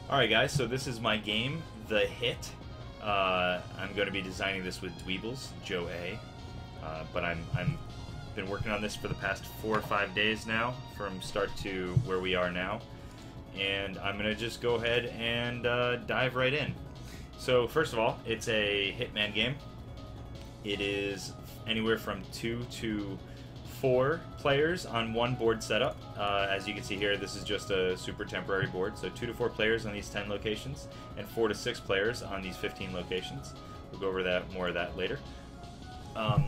Alright guys, so this is my game, The Hit. I'm going to be designing this with Dweebles, Joe A. But I'm been working on this for the past 4 or 5 days now, from start to where we are now. And I'm going to just go ahead and dive right in. So first of all, it's a Hitman game. It is anywhere from 2 to 4 players on one board setup. As you can see here, this is just a super temporary board. So 2 to 4 players on these 10 locations, and 4 to 6 players on these 15 locations. We'll go over that more of that later. Let's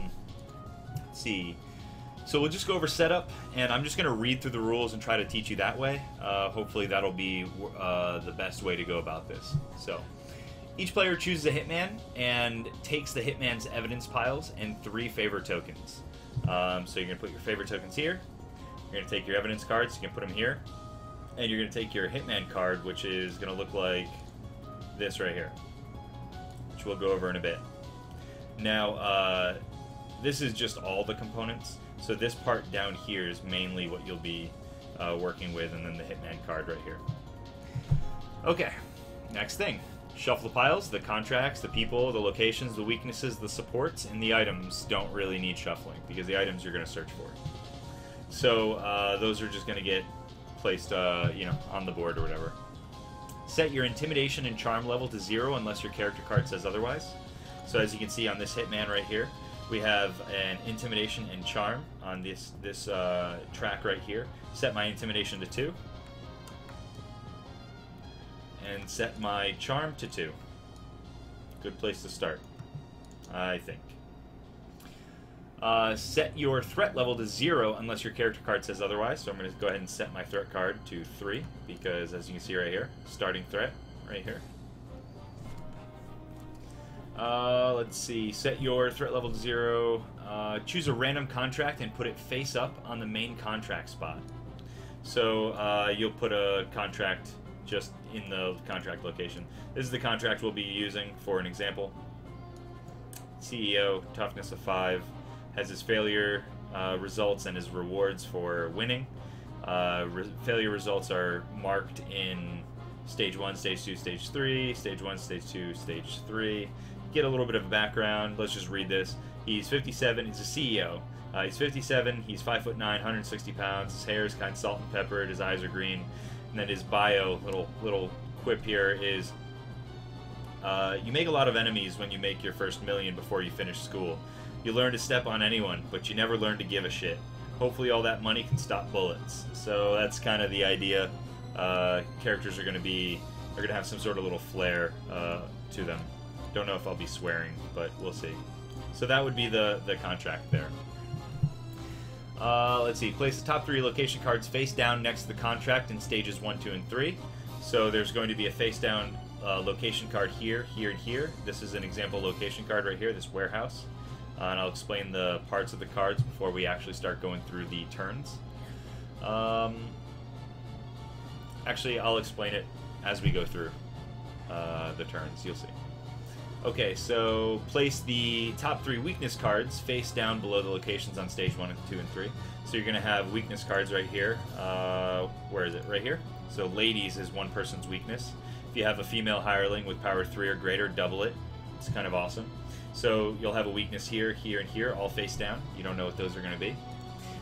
see. So we'll just go over setup, and I'm just going to read through the rules and try to teach you that way. Hopefully that'll be the best way to go about this. So each player chooses a hitman and takes the hitman's evidence piles and 3 favor tokens. So you're going to put your favor tokens here, you're going to take your evidence cards, you can put them here, and you're going to take your hitman card, which is going to look like this right here, which we'll go over in a bit. Now, this is just all the components, so this part down here is mainly what you'll be working with, and then the hitman card right here. Okay, next thing. Shuffle the piles. The contracts, the people, the locations, the weaknesses, the supports, and the items don't really need shuffling because the items you're going to search for. So those are just going to get placed, on the board or whatever. Set your intimidation and charm level to 0 unless your character card says otherwise. So as you can see on this hitman right here, we have an intimidation and charm on this track right here. Set my intimidation to 2. And set my charm to 2. Good place to start, I think. Set your threat level to 0 unless your character card says otherwise. So I'm going to go ahead and set my threat card to 3 because, as you can see right here, starting threat right here. Let's see. Set your threat level to 0. Choose a random contract and put it face up on the main contract spot. So you'll put a contract just in the contract location. This is the contract we'll be using for an example. CEO, toughness of 5, has his failure results and his rewards for winning. Failure results are marked in stage 1, stage 2, stage 3, stage 1, stage 2, stage 3. Get a little bit of a background. Let's just read this. He's 57. He's a CEO. He's 57. He's 5'9", 160 pounds. His hair is kind of salt and peppered. His eyes are green. And then his bio, little quip here is, you make a lot of enemies when you make your first million before you finish school. You learn to step on anyone, but you never learn to give a shit. Hopefully all that money can stop bullets. So that's kind of the idea. Characters are going to have some sort of little flair to them. Don't know if I'll be swearing, but we'll see. So that would be the contract there. Let's see. Place the top 3 location cards face down next to the contract in stages 1, 2, and 3. So there's going to be a face down location card here, here, and here. This is an example location card right here, this warehouse. And I'll explain the parts of the cards before we actually start going through the turns. Actually, I'll explain it as we go through the turns. You'll see. Okay, so place the top 3 weakness cards face down below the locations on stage 1, 2, and 3. So you're going to have weakness cards right here. Where is it? Right here. So ladies is one person's weakness. If you have a female hireling with power 3 or greater, double it. It's kind of awesome. So you'll have a weakness here, here, and here, all face down. You don't know what those are going to be.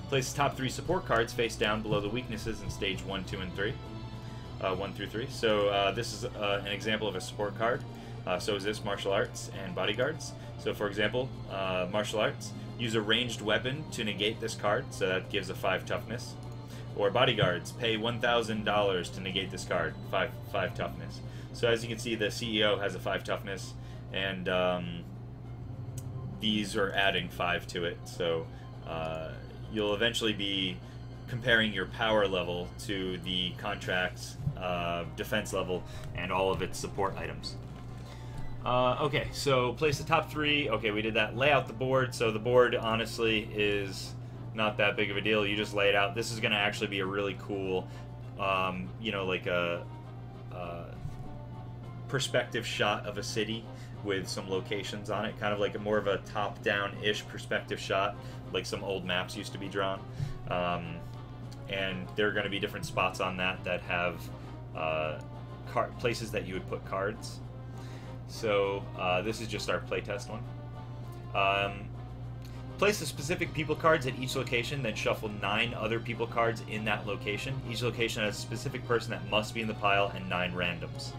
Place the top 3 support cards face down below the weaknesses in stage 1, 2, and 3. 1 through 3. So this is an example of a support card. So is this martial arts and bodyguards. So for example, martial arts, use a ranged weapon to negate this card, so that gives a 5 toughness. Or bodyguards, pay $1,000 to negate this card, 5 toughness. So as you can see, the CEO has a 5 toughness, and these are adding 5 to it. So you'll eventually be comparing your power level to the contract's defense level and all of its support items. Okay, so place the top 3. Okay, we did that. Lay out the board. So the board, honestly, is not that big of a deal. You just lay it out. This is going to actually be a really cool, like a perspective shot of a city with some locations on it. Kind of like more of a top-down-ish perspective shot, like some old maps used to be drawn. And there are going to be different spots on that have places that you would put cards. So this is just our playtest one. Place the specific people cards at each location, then shuffle 9 other people cards in that location. Each location has a specific person that must be in the pile and 9 randoms.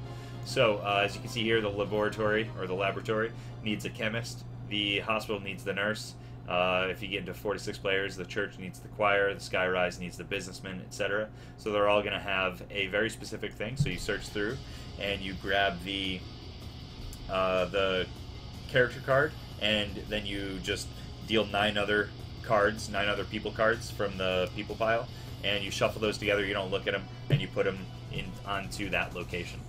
So, as you can see here, the laboratory needs a chemist. The hospital needs the nurse. If you get into 4 to 6 players, the church needs the choir, the skyrise needs the businessman, etc. So they're all going to have a very specific thing. So you search through, and you grab the character card, and then you just deal 9 other cards, 9 other people cards from the people pile, and you shuffle those together. You don't look at them, and you put them onto that location.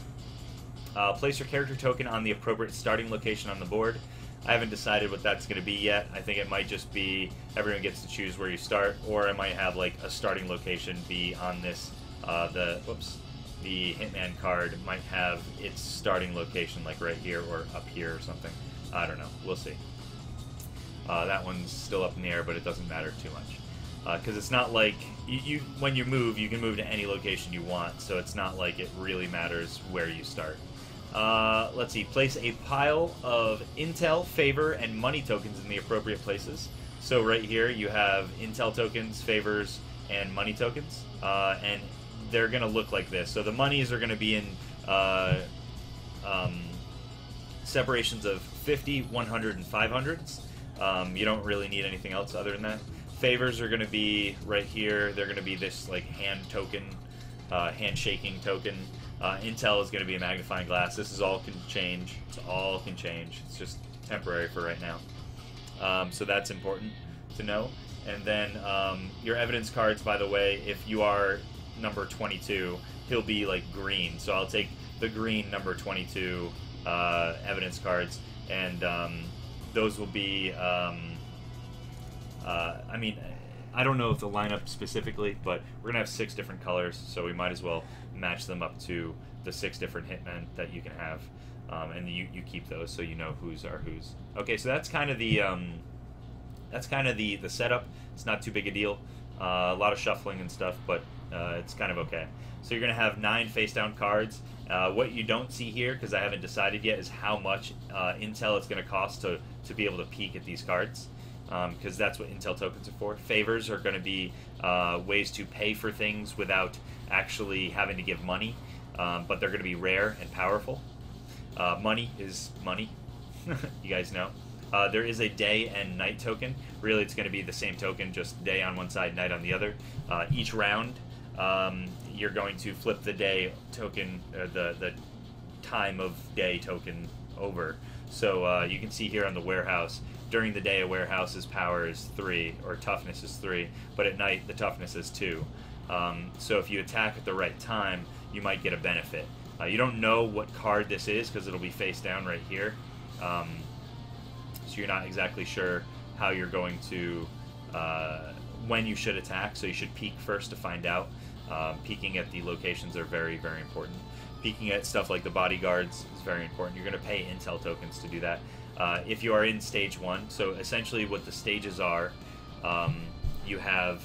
Place your character token on the appropriate starting location on the board. I haven't decided what that's going to be yet. I think it might just be everyone gets to choose where you start, or I might have like a starting location be on this. The Hitman card might have its starting location like right here or up here or something. I don't know. We'll see. That one's still up in the air, but it doesn't matter too much. Because it's not like when you move, you can move to any location you want, so it's not like it really matters where you start. Let's see. Place a pile of intel, favor, and money tokens in the appropriate places. So right here you have intel tokens, favors, and money tokens, and they're going to look like this. So the monies are going to be in separations of 50, 100, and 500s. You don't really need anything else other than that. Favors are going to be right here. They're going to be this like hand token, handshaking token. Intel is going to be a magnifying glass. This is all can change. It's all can change. It's just temporary for right now. So that's important to know. And then your evidence cards, by the way, if you are number 22, he'll be like green. So I'll take the green number 22 evidence cards, and those will be, I mean, I don't know if the lineup specifically, but we're going to have 6 different colors, so we might as well match them up to the 6 different hitmen that you can have, and you keep those so you know whose are whose. Okay, so that's kind of the setup. It's not too big a deal. A lot of shuffling and stuff, but it's kind of okay. So you're going to have 9 face-down cards. What you don't see here, because I haven't decided yet, is how much intel it's going to cost to be able to peek at these cards, because that's what intel tokens are for. Favors are going to be ways to pay for things without actually having to give money, but they're going to be rare and powerful. Money is money. You guys know. There is a day and night token. Really, it's going to be the same token, just day on one side, night on the other. Each round, you're going to flip the day token, the time of day token over. So you can see here on the warehouse, during the day a warehouse's power is 3, or toughness is 3, but at night the toughness is 2. So if you attack at the right time, you might get a benefit. You don't know what card this is because it'll be face down right here. So you're not exactly sure how you're going to, when you should attack, so you should peek first to find out. Peeking at the locations are very, very important. Peeking at stuff like the bodyguards is very important. You're going to pay intel tokens to do that. If you are in stage 1, so essentially what the stages are, you have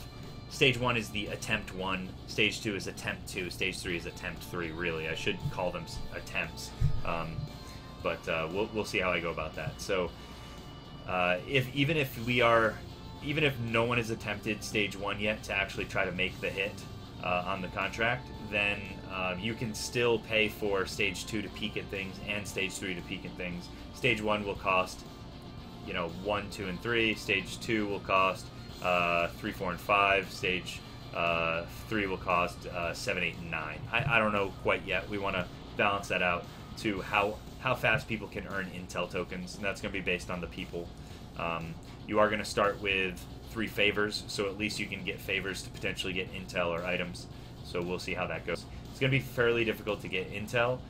stage 1 is the attempt 1, stage 2 is attempt 2, stage 3 is attempt 3, really. I should call them attempts, but we'll see how I go about that. So even if no one has attempted stage 1 yet to actually try to make the hit on the contract, then you can still pay for stage 2 to peek at things and stage 3 to peek at things. Stage 1 will cost, 1, 2, and 3. Stage 2 will cost 3, 4, and 5. Stage 3 will cost 7, 8, and 9. I don't know quite yet. We want to balance that out to how fast people can earn intel tokens, and that's going to be based on the people. You are going to start with 3 favors, so at least you can get favors to potentially get intel or items. So we'll see how that goes. It's going to be fairly difficult to get intel,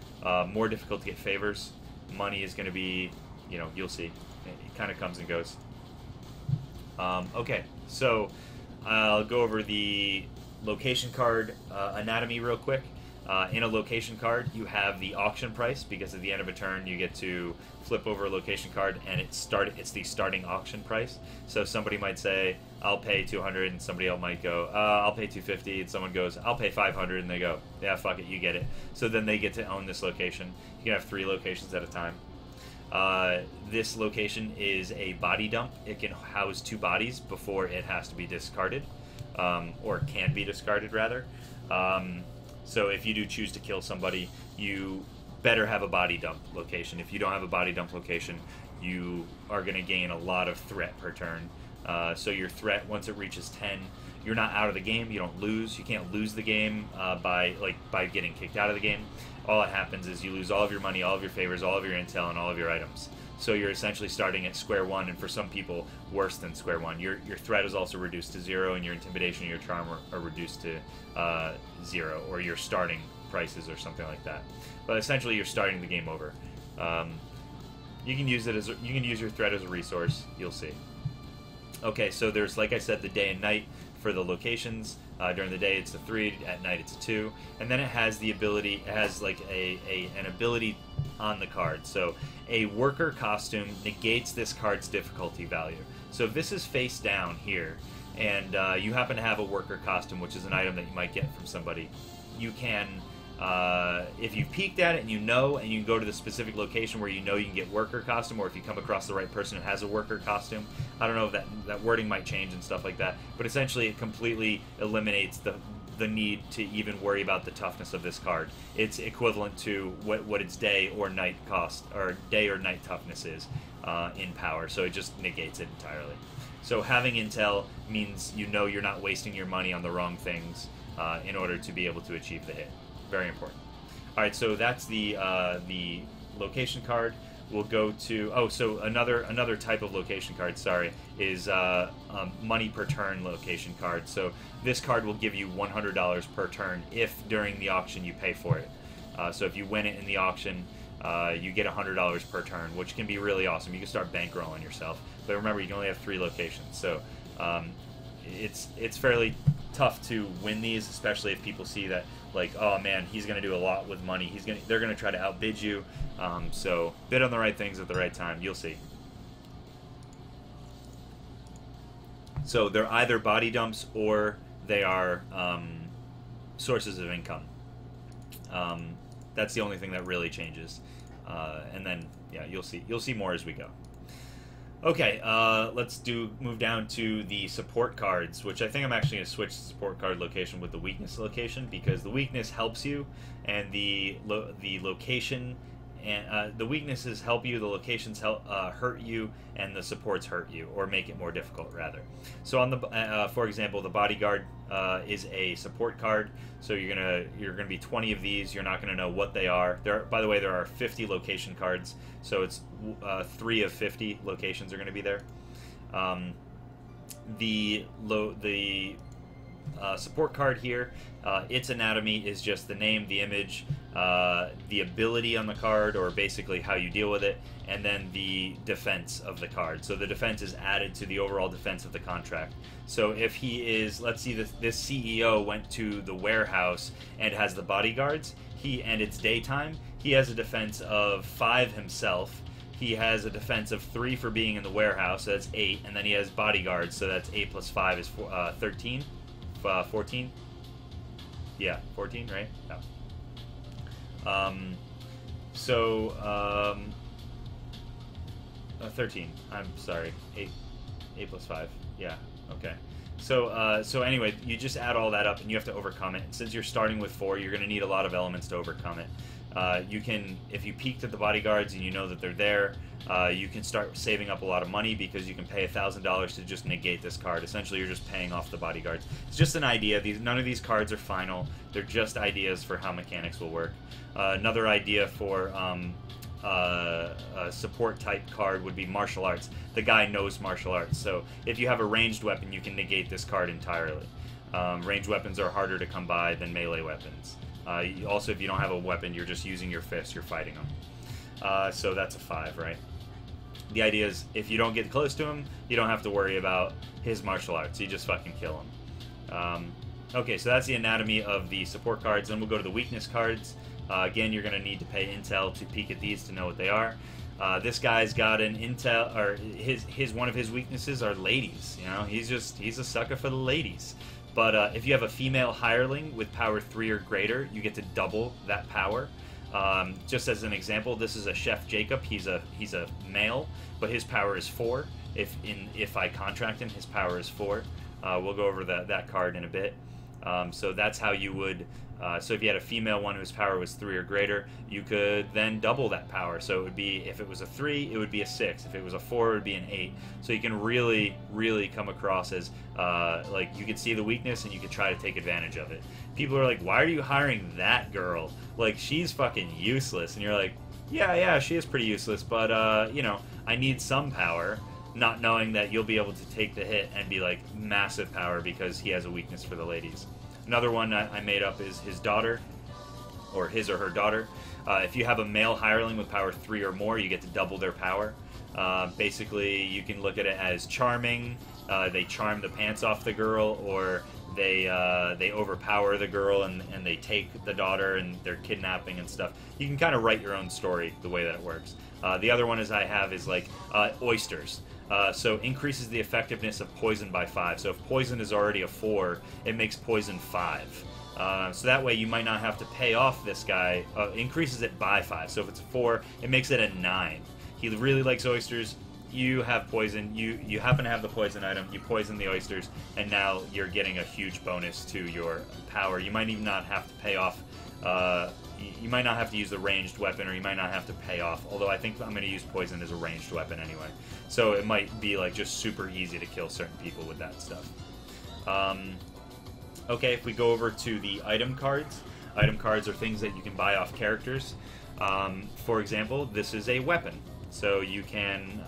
more difficult to get favors. Money is going to be, you'll see. It kind of comes and goes. Okay, so I'll go over the location card anatomy real quick. In a location card, you have the auction price, because at the end of a turn you get to flip over a location card, and it's the starting auction price. So somebody might say, I'll pay 200, and somebody else might go, I'll pay 250, and someone goes, I'll pay 500, and they go, yeah, fuck it, you get it. So then they get to own this location. You can have 3 locations at a time. This location is a body dump. It can house 2 bodies before it has to be discarded, or can be discarded, rather. So if you do choose to kill somebody, you better have a body dump location. If you don't have a body dump location, you are going to gain a lot of threat per turn. So your threat, once it reaches 10, you're not out of the game. You don't lose. You can't lose the game by getting kicked out of the game. All that happens is you lose all of your money, all of your favors, all of your intel, and all of your items. So you're essentially starting at square one, and for some people, worse than square one. Your threat is also reduced to 0, and your intimidation and your charm are reduced to 0, or your starting prices or something like that. But essentially, you're starting the game over. You can use your threat as a resource. You'll see. Okay, so there's, like I said, the day and night for the locations. During the day, it's a 3. At night, it's a 2. And then it has the ability. It has like an ability on the card. So a worker costume negates this card's difficulty value. So if this is face down here, and you happen to have a worker costume, which is an item that you might get from somebody, you can, if you've peeked at it and you can go to the specific location where you know you can get worker costume, or if you come across the right person who has a worker costume. I don't know if that wording might change and stuff like that, but essentially it completely eliminates the need to even worry about the toughness of this card. It's equivalent to what its day or night cost, or day or night toughness is in power, so it just negates it entirely. So having intel means you're not wasting your money on the wrong things in order to be able to achieve the hit. Very important. Alright, so that's the location card. We'll go to, so another type of location card, is money per turn location card. So this card will give you $100 per turn if during the auction you pay for it. So if you win it in the auction, you get $100 per turn, which can be really awesome. You can start bankrolling yourself. But remember, you can only have 3 locations, so it's fairly tough to win these, especially if people see that, like, oh man, he's going to do a lot with money. They're going to try to outbid you. So bid on the right things at the right time. You'll see. So they're either body dumps or they are sources of income. That's the only thing that really changes. And then, yeah, you'll see more as we go. Okay, let's move down to the support cards, which I think I'm actually going to switch the support card location with the weakness location, because the weakness helps you, and the location, and the weaknesses help you, the locations hurt you, and the supports hurt you, or make it more difficult, rather. So on the, for example, the bodyguard is a support card. So you're gonna be 20 of these. You're not gonna know what they are. By the way, there are 50 location cards, so it's 3 of 50 locations are gonna be there. The support card here, its anatomy is just the name, the image, the ability on the card, or basically how you deal with it, and then the defense of the card. So the defense is added to the overall defense of the contract. So if he is, let's see, this CEO went to the warehouse and has the bodyguards, and it's daytime, he has a defense of 5 himself. He has a defense of 3 for being in the warehouse, so that's 8, and then he has bodyguards, so that's 8 plus 5 is 13. 14? Yeah, 14, right? No. 13. I'm sorry. 8 plus 5. Yeah, okay. So anyway, you just add all that up, and you have to overcome it. And since you're starting with 4, you're going to need a lot of elements to overcome it. You can, if you peeked at the bodyguards and you know that they're there, you can start saving up a lot of money, because you can pay $1,000 to just negate this card. Essentially, you're just paying off the bodyguards. It's just an idea. None of these cards are final. They're just ideas for how mechanics will work. Another idea for a support type card would be martial arts. The guy knows martial arts, so if you have a ranged weapon, you can negate this card entirely. Ranged weapons are harder to come by than melee weapons. Also, if you don't have a weapon, you're just using your fists, you're fighting them. So that's a 5, right? The idea is, if you don't get close to him, you don't have to worry about his martial arts. You just fucking kill him. Okay, so that's the anatomy of the support cards. Then we'll go to the weakness cards. Again, you're going to need to pay intel to peek at these to know what they are. This guy's got an intel, or one of his weaknesses are ladies. You know, he's a sucker for the ladies. But if you have a female hireling with power 3 or greater, you get to double that power. Just as an example, this is a Chef Jacob. He's a male, but his power is 4. If I contract him, his power is 4. We'll go over that card in a bit. So that's how you would. So if you had a female one whose power was 3 or greater, you could then double that power. So it would be, if it was a 3, it would be a 6. If it was a 4, it would be an 8. So you can really, really come across as like, you could see the weakness and you could try to take advantage of it. People are like, why are you hiring that girl? Like, she's fucking useless. And you're like, yeah, she is pretty useless, but you know, I need some power. Not knowing that you'll be able to take the hit and be like massive power because he has a weakness for the ladies. Another one I made up is his daughter, or his or her daughter. If you have a male hireling with power 3 or more, you get to double their power. Basically, you can look at it as charming. They charm the pants off the girl, or they overpower the girl and they take the daughter and they're kidnapping and stuff. You can kind of write your own story the way that it works. The other one I have is like oysters. So increases the effectiveness of poison by 5. So if poison is already a 4, it makes poison 5. So that way you might not have to pay off this guy. Increases it by 5. So if it's a 4, it makes it a 9. He really likes oysters. You have poison. You happen to have the poison item. You poison the oysters, and now you're getting a huge bonus to your power. You might even not have to pay off. You might not have to use the ranged weapon, or you might not have to pay off. Although I think I'm going to use poison as a ranged weapon anyway. So it might be like just super easy to kill certain people with that stuff. Okay, if we go over to the item cards. Item cards are things that you can buy off characters. For example, this is a weapon. So you can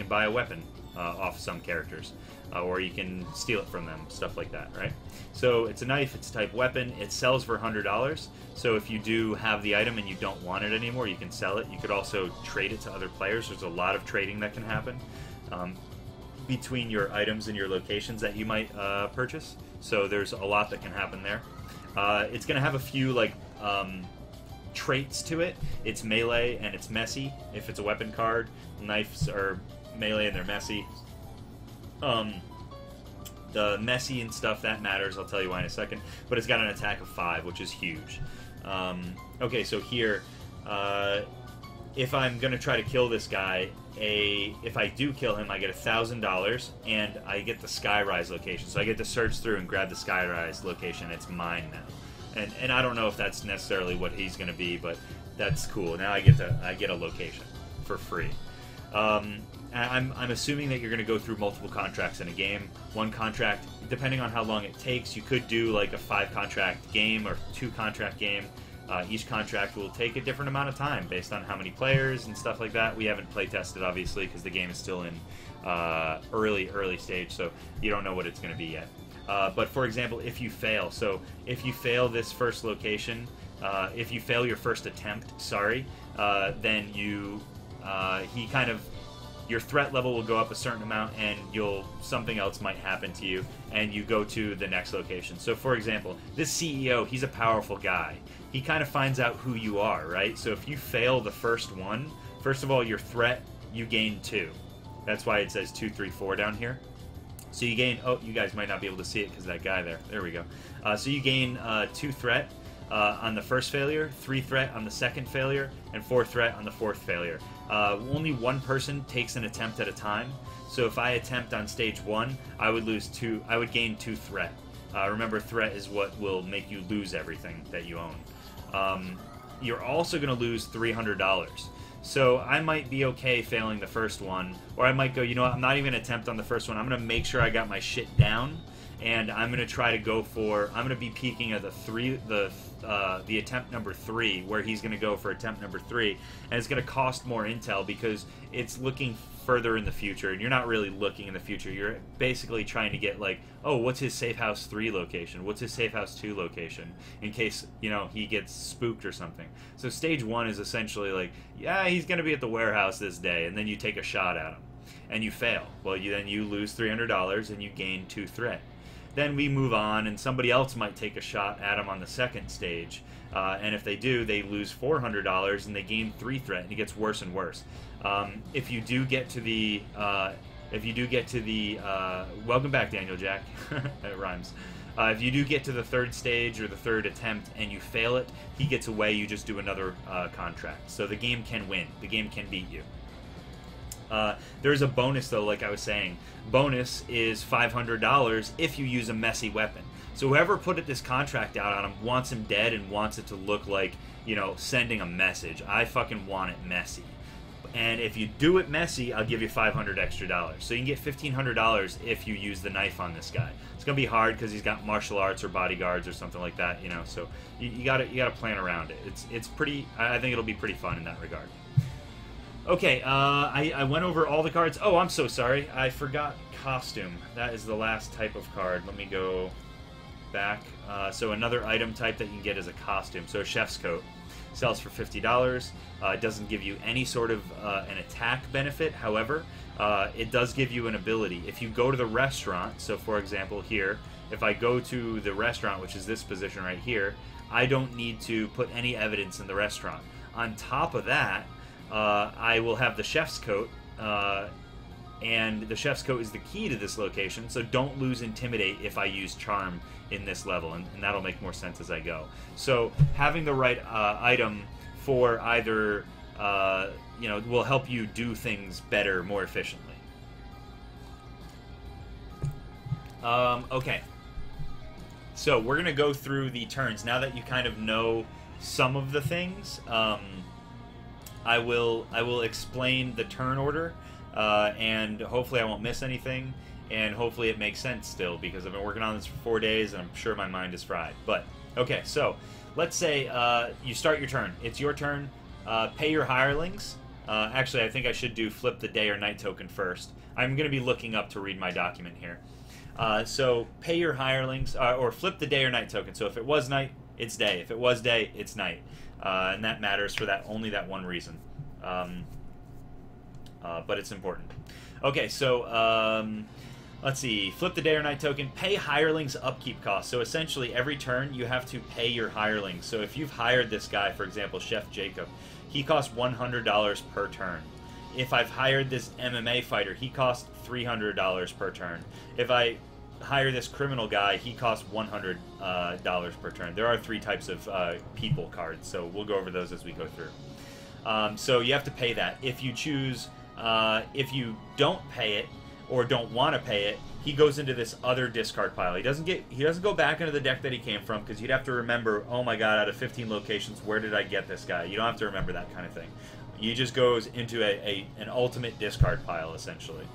buy a weapon off some characters. Or you can steal it from them, stuff like that, right? So it's a knife, it's a type weapon, it sells for $100, so if you do have the item and you don't want it anymore, you can sell it. You could also trade it to other players. There's a lot of trading that can happen between your items and your locations that you might purchase, so there's a lot that can happen there. It's going to have a few, like, traits to it. It's melee and it's messy. If it's a weapon card, knives are melee and they're messy. The messy and stuff, that matters. I'll tell you why in a second. But it's got an attack of 5, which is huge. Okay, so here, if I'm going to try to kill this guy, if I do kill him, I get $1,000, and I get the Skyrise location. So I get to search through and grab the Skyrise location. It's mine now. And I don't know if that's necessarily what he's going to be, but that's cool. Now I get a location for free. I'm assuming that you're going to go through multiple contracts in a game. One contract, depending on how long it takes, you could do like a 5-contract game or 2-contract game. Each contract will take a different amount of time based on how many players and stuff like that. We haven't play tested, obviously, because the game is still in early stage, so you don't know what it's going to be yet. But for example, if you fail, so if you fail this first location, if you fail your first attempt, then your threat level will go up a certain amount, and something else might happen to you, and you go to the next location. So for example, this CEO, he's a powerful guy. He kind of finds out who you are, right? So if you fail the first one, first of all, your threat, you gain 2. That's why it says 2, 3, 4 down here. So you gain, you guys might not be able to see it because that guy there we go. So you gain 2 threat on the first failure, 3 threat on the second failure, and 4 threat on the fourth failure. Only one person takes an attempt at a time. So if I attempt on stage 1, I would gain 2 threat. Remember, threat is what will make you lose everything that you own. You're also going to lose $300. So I might be okay failing the first one, or I might go, you know what, I'm not even going to attempt on the first one. I'm going to make sure I got my shit down, and I'm going to try to go for, I'm going to be peeking at the attempt number 3, where he's going to go for attempt number 3, and it's going to cost more intel because it's looking further in the future, and you're not really looking in the future. You're basically trying to get like, oh, what's his safe house 3 location? What's his safe house 2 location? In case, you know, he gets spooked or something. So stage 1 is essentially like, yeah, he's going to be at the warehouse this day, and then you take a shot at him, and you fail. Well, then you lose $300, and you gain 2 threat. then we move on, and somebody else might take a shot at him on the second stage. And if they do, they lose $400 and they gain 3 threat, and it gets worse and worse. If you do get to the welcome back, Daniel Jack. It rhymes. If you do get to the 3rd stage or the 3rd attempt and you fail it, he gets away. You just do another contract. So the game can win. The game can beat you. There's a bonus, though, like I was saying. Bonus is $500 if you use a messy weapon. So whoever put this contract out on him wants him dead and wants it to look like, you know, sending a message. I fucking want it messy. And if you do it messy, I'll give you $500 extra. So you can get $1,500 if you use the knife on this guy. It's gonna be hard because he's got martial arts or bodyguards or something like that, you know. So you gotta plan around it. It's pretty. I think it'll be pretty fun in that regard. Okay, I went over all the cards. Oh, I'm so sorry. I forgot costume. That is the last type of card. Let me go back. So another item type that you can get is a costume. So a chef's coat. Sells for $50. It doesn't give you any sort of an attack benefit. However, it does give you an ability. If you go to the restaurant, so for example here, if I go to the restaurant, which is this position right here, I don't need to put any evidence in the restaurant. On top of that, I will have the chef's coat, and the chef's coat is the key to this location, so don't lose Intimidate if I use Charm in this level, and that'll make more sense as I go. So having the right item for either, you know, will help you do things better, more efficiently. Okay. So we're going to go through the turns. Now that you kind of know some of the things, I will explain the turn order, and hopefully I won't miss anything. And hopefully it makes sense still, because I've been working on this for 4 days, and I'm sure my mind is fried. But, okay, so let's say you start your turn. It's your turn. Pay your hirelings. Actually, I think I should do flip the day or night token first. I'm going to be looking up to read my document here. So pay your hirelings, or flip the day or night token. So if it was night, it's day. If it was day, it's night. And that matters for only that one reason. But it's important. Okay, so let's see. Flip the day or night token. Pay hirelings upkeep costs. So essentially, every turn you have to pay your hirelings. So if you've hired this guy, for example, Chef Jacob, he costs $100 per turn. If I've hired this MMA fighter, he costs $300 per turn. If I hire this criminal guy, he costs $100 per turn. There are 3 types of people cards, so we'll go over those as we go through. So you have to pay that. If you choose, if you don't pay it, or don't want to pay it, he goes into this other discard pile. He doesn't go back into the deck that he came from, because you'd have to remember, oh my god, out of 15 locations, where did I get this guy? You don't have to remember that kind of thing. He just goes into an ultimate discard pile, essentially.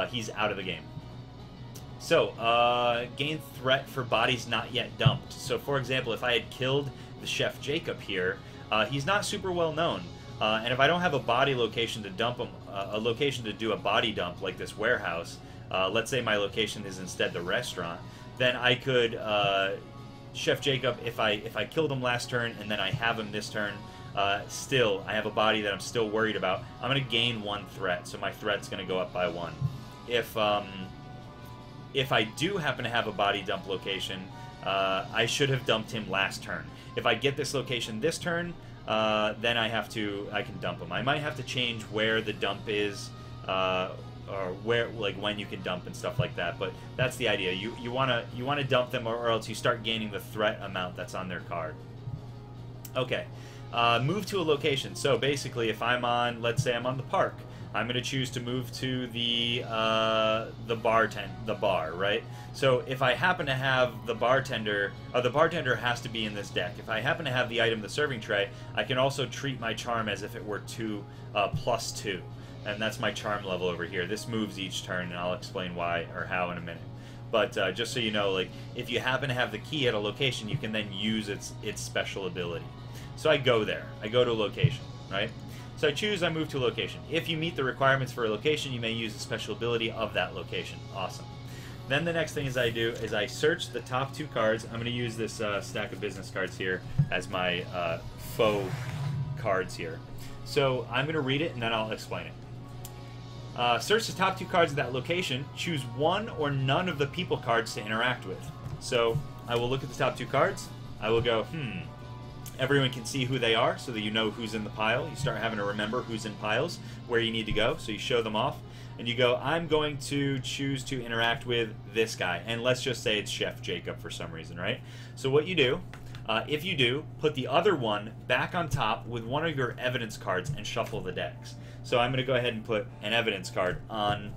He's out of the game. So, gain threat for bodies not yet dumped. So, for example, if I had killed the Chef Jacob here, he's not super well known. And if I don't have a body location to dump him, a location to do a body dump like this warehouse, let's say my location is instead the restaurant, then I could Chef Jacob, if I killed him last turn and then I have him this turn, still I have a body that I'm still worried about. I'm going to gain 1 threat, so my threat's going to go up by 1. If I do happen to have a body dump location, I should have dumped him last turn. If I get this location this turn, then I can dump them. I might have to change where the dump is, or where, like, when you can dump and stuff like that. But that's the idea. You wanna dump them, or else you start gaining the threat amount that's on their card. Okay, move to a location. So basically, if I'm on, let's say I'm on the park, I'm going to choose to move to the bar, right? So if I happen to have the bartender has to be in this deck. If I happen to have the item, the serving tray, I can also treat my charm as if it were +2, and that's my charm level over here. This moves each turn, and I'll explain why or how in a minute. But just so you know, like, if you happen to have the key at a location, you can then use its special ability. So I go there. I go to a location, right? So I choose, I move to a location. If you meet the requirements for a location, you may use the special ability of that location. Awesome. Then the next thing I do is I search the top 2 cards. I'm going to use this stack of business cards here as my faux cards here. So I'm going to read it, and then I'll explain it. Search the top 2 cards of that location. Choose one or none of the people cards to interact with. So I will look at the top 2 cards. I will go, Everyone can see who they are so that you know who's in the pile. You start having to remember who's in piles, where you need to go. So you show them off. And you go, I'm going to choose to interact with this guy. And let's just say it's Chef Jacob for some reason, right? So what you do, if you do, put the other one back on top with one of your evidence cards and shuffle the decks. So I'm going to go ahead and put an evidence card on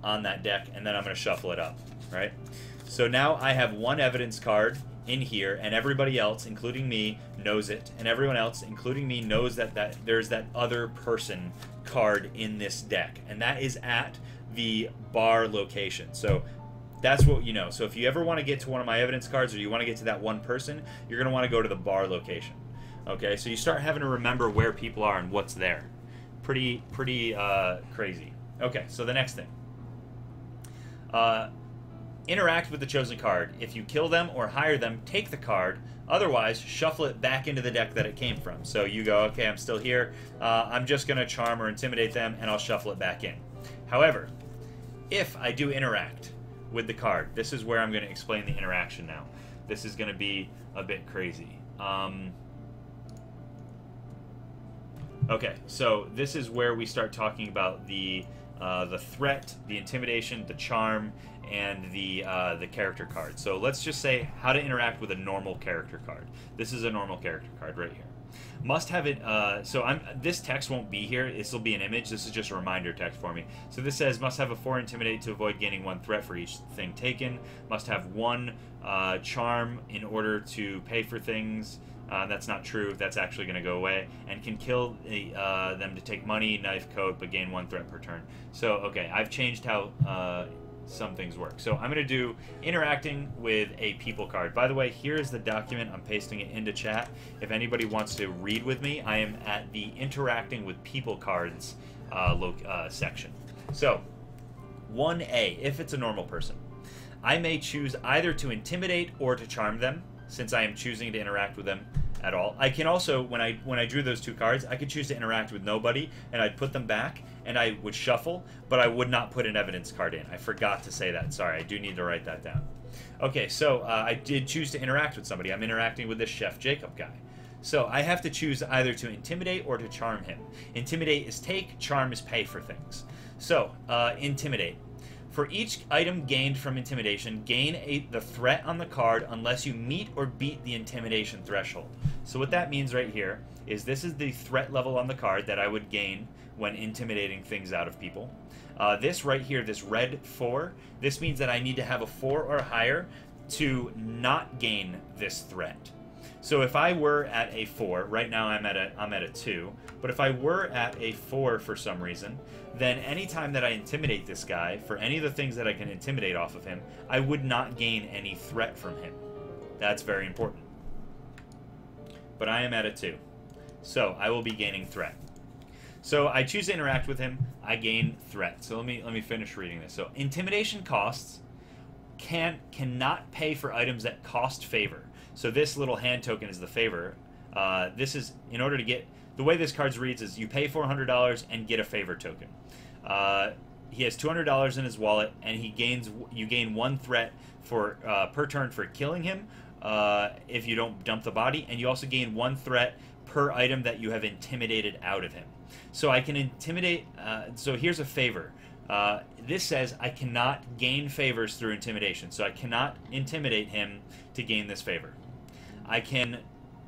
that deck, and then I'm going to shuffle it up, right? So now I have one evidence card in here, and everybody else, including me, knows it, and everyone else, including me, knows that there's that other person card in this deck, and that is at the bar location. So that's what you know. So if you ever want to get to one of my evidence cards, or you want to get to that one person, you're going to want to go to the bar location. Okay, so you start having to remember where people are and what's there. Pretty crazy. Okay, so the next thing. Interact with the chosen card. If you kill them or hire them, take the card. Otherwise, shuffle it back into the deck that it came from. So you go, okay, I'm still here. I'm just going to charm or intimidate them, and I'll shuffle it back in. However, if I do interact with the card, this is where I'm going to explain the interaction now. This is going to be a bit crazy. Okay, so this is where we start talking about the threat, the intimidation, the charm, and the character card. So let's just say how to interact with a normal character card. This is a normal character card right here. Must have it. This text won't be here. This will be an image. This is just a reminder text for me. So this says must have a 4 intimidate to avoid gaining 1 threat for each thing taken. Must have 1 charm in order to pay for things. That's not true. That's actually going to go away. And can kill them to take money, knife, coat, but gain 1 threat per turn. So, okay, I've changed how some things work. So I'm going to do interacting with a people card. By the way, here's the document. I'm pasting it into chat. If anybody wants to read with me, I am at the interacting with people cards section. So 1A, if it's a normal person, I may choose either to intimidate or to charm them, since I am choosing to interact with them at all. I can also, when I drew those 2 cards, I could choose to interact with nobody, and I'd put them back, and I would shuffle, but I would not put an evidence card in. I forgot to say that. Sorry, I do need to write that down. Okay, so I did choose to interact with somebody. I'm interacting with this Chef Jacob guy. So I have to choose either to intimidate or to charm him. Intimidate is take, charm is pay for things. So, intimidate. For each item gained from intimidation, gain the threat on the card unless you meet or beat the intimidation threshold. So what that means right here is this is the threat level on the card that I would gain when intimidating things out of people. This right here, this red 4, this means that I need to have a 4 or higher to not gain this threat. So if I were at a 4, right now I'm at a 2, but if I were at a 4 for some reason, then anytime that I intimidate this guy, for any of the things that I can intimidate off of him, I would not gain any threat from him. That's very important. But I am at a 2, so I will be gaining threat. So I choose to interact with him, I gain threat. So let me finish reading this. So intimidation costs cannot pay for items that cost favor. So this little hand token is the favor. This is in order to get the way this card reads is you pay $400 and get a favor token. He has $200 in his wallet, and you gain 1 threat for per turn for killing him if you don't dump the body, and you also gain 1 threat per item that you have intimidated out of him. So I can intimidate. So here's a favor. This says I cannot gain favors through intimidation, so I cannot intimidate him to gain this favor. I can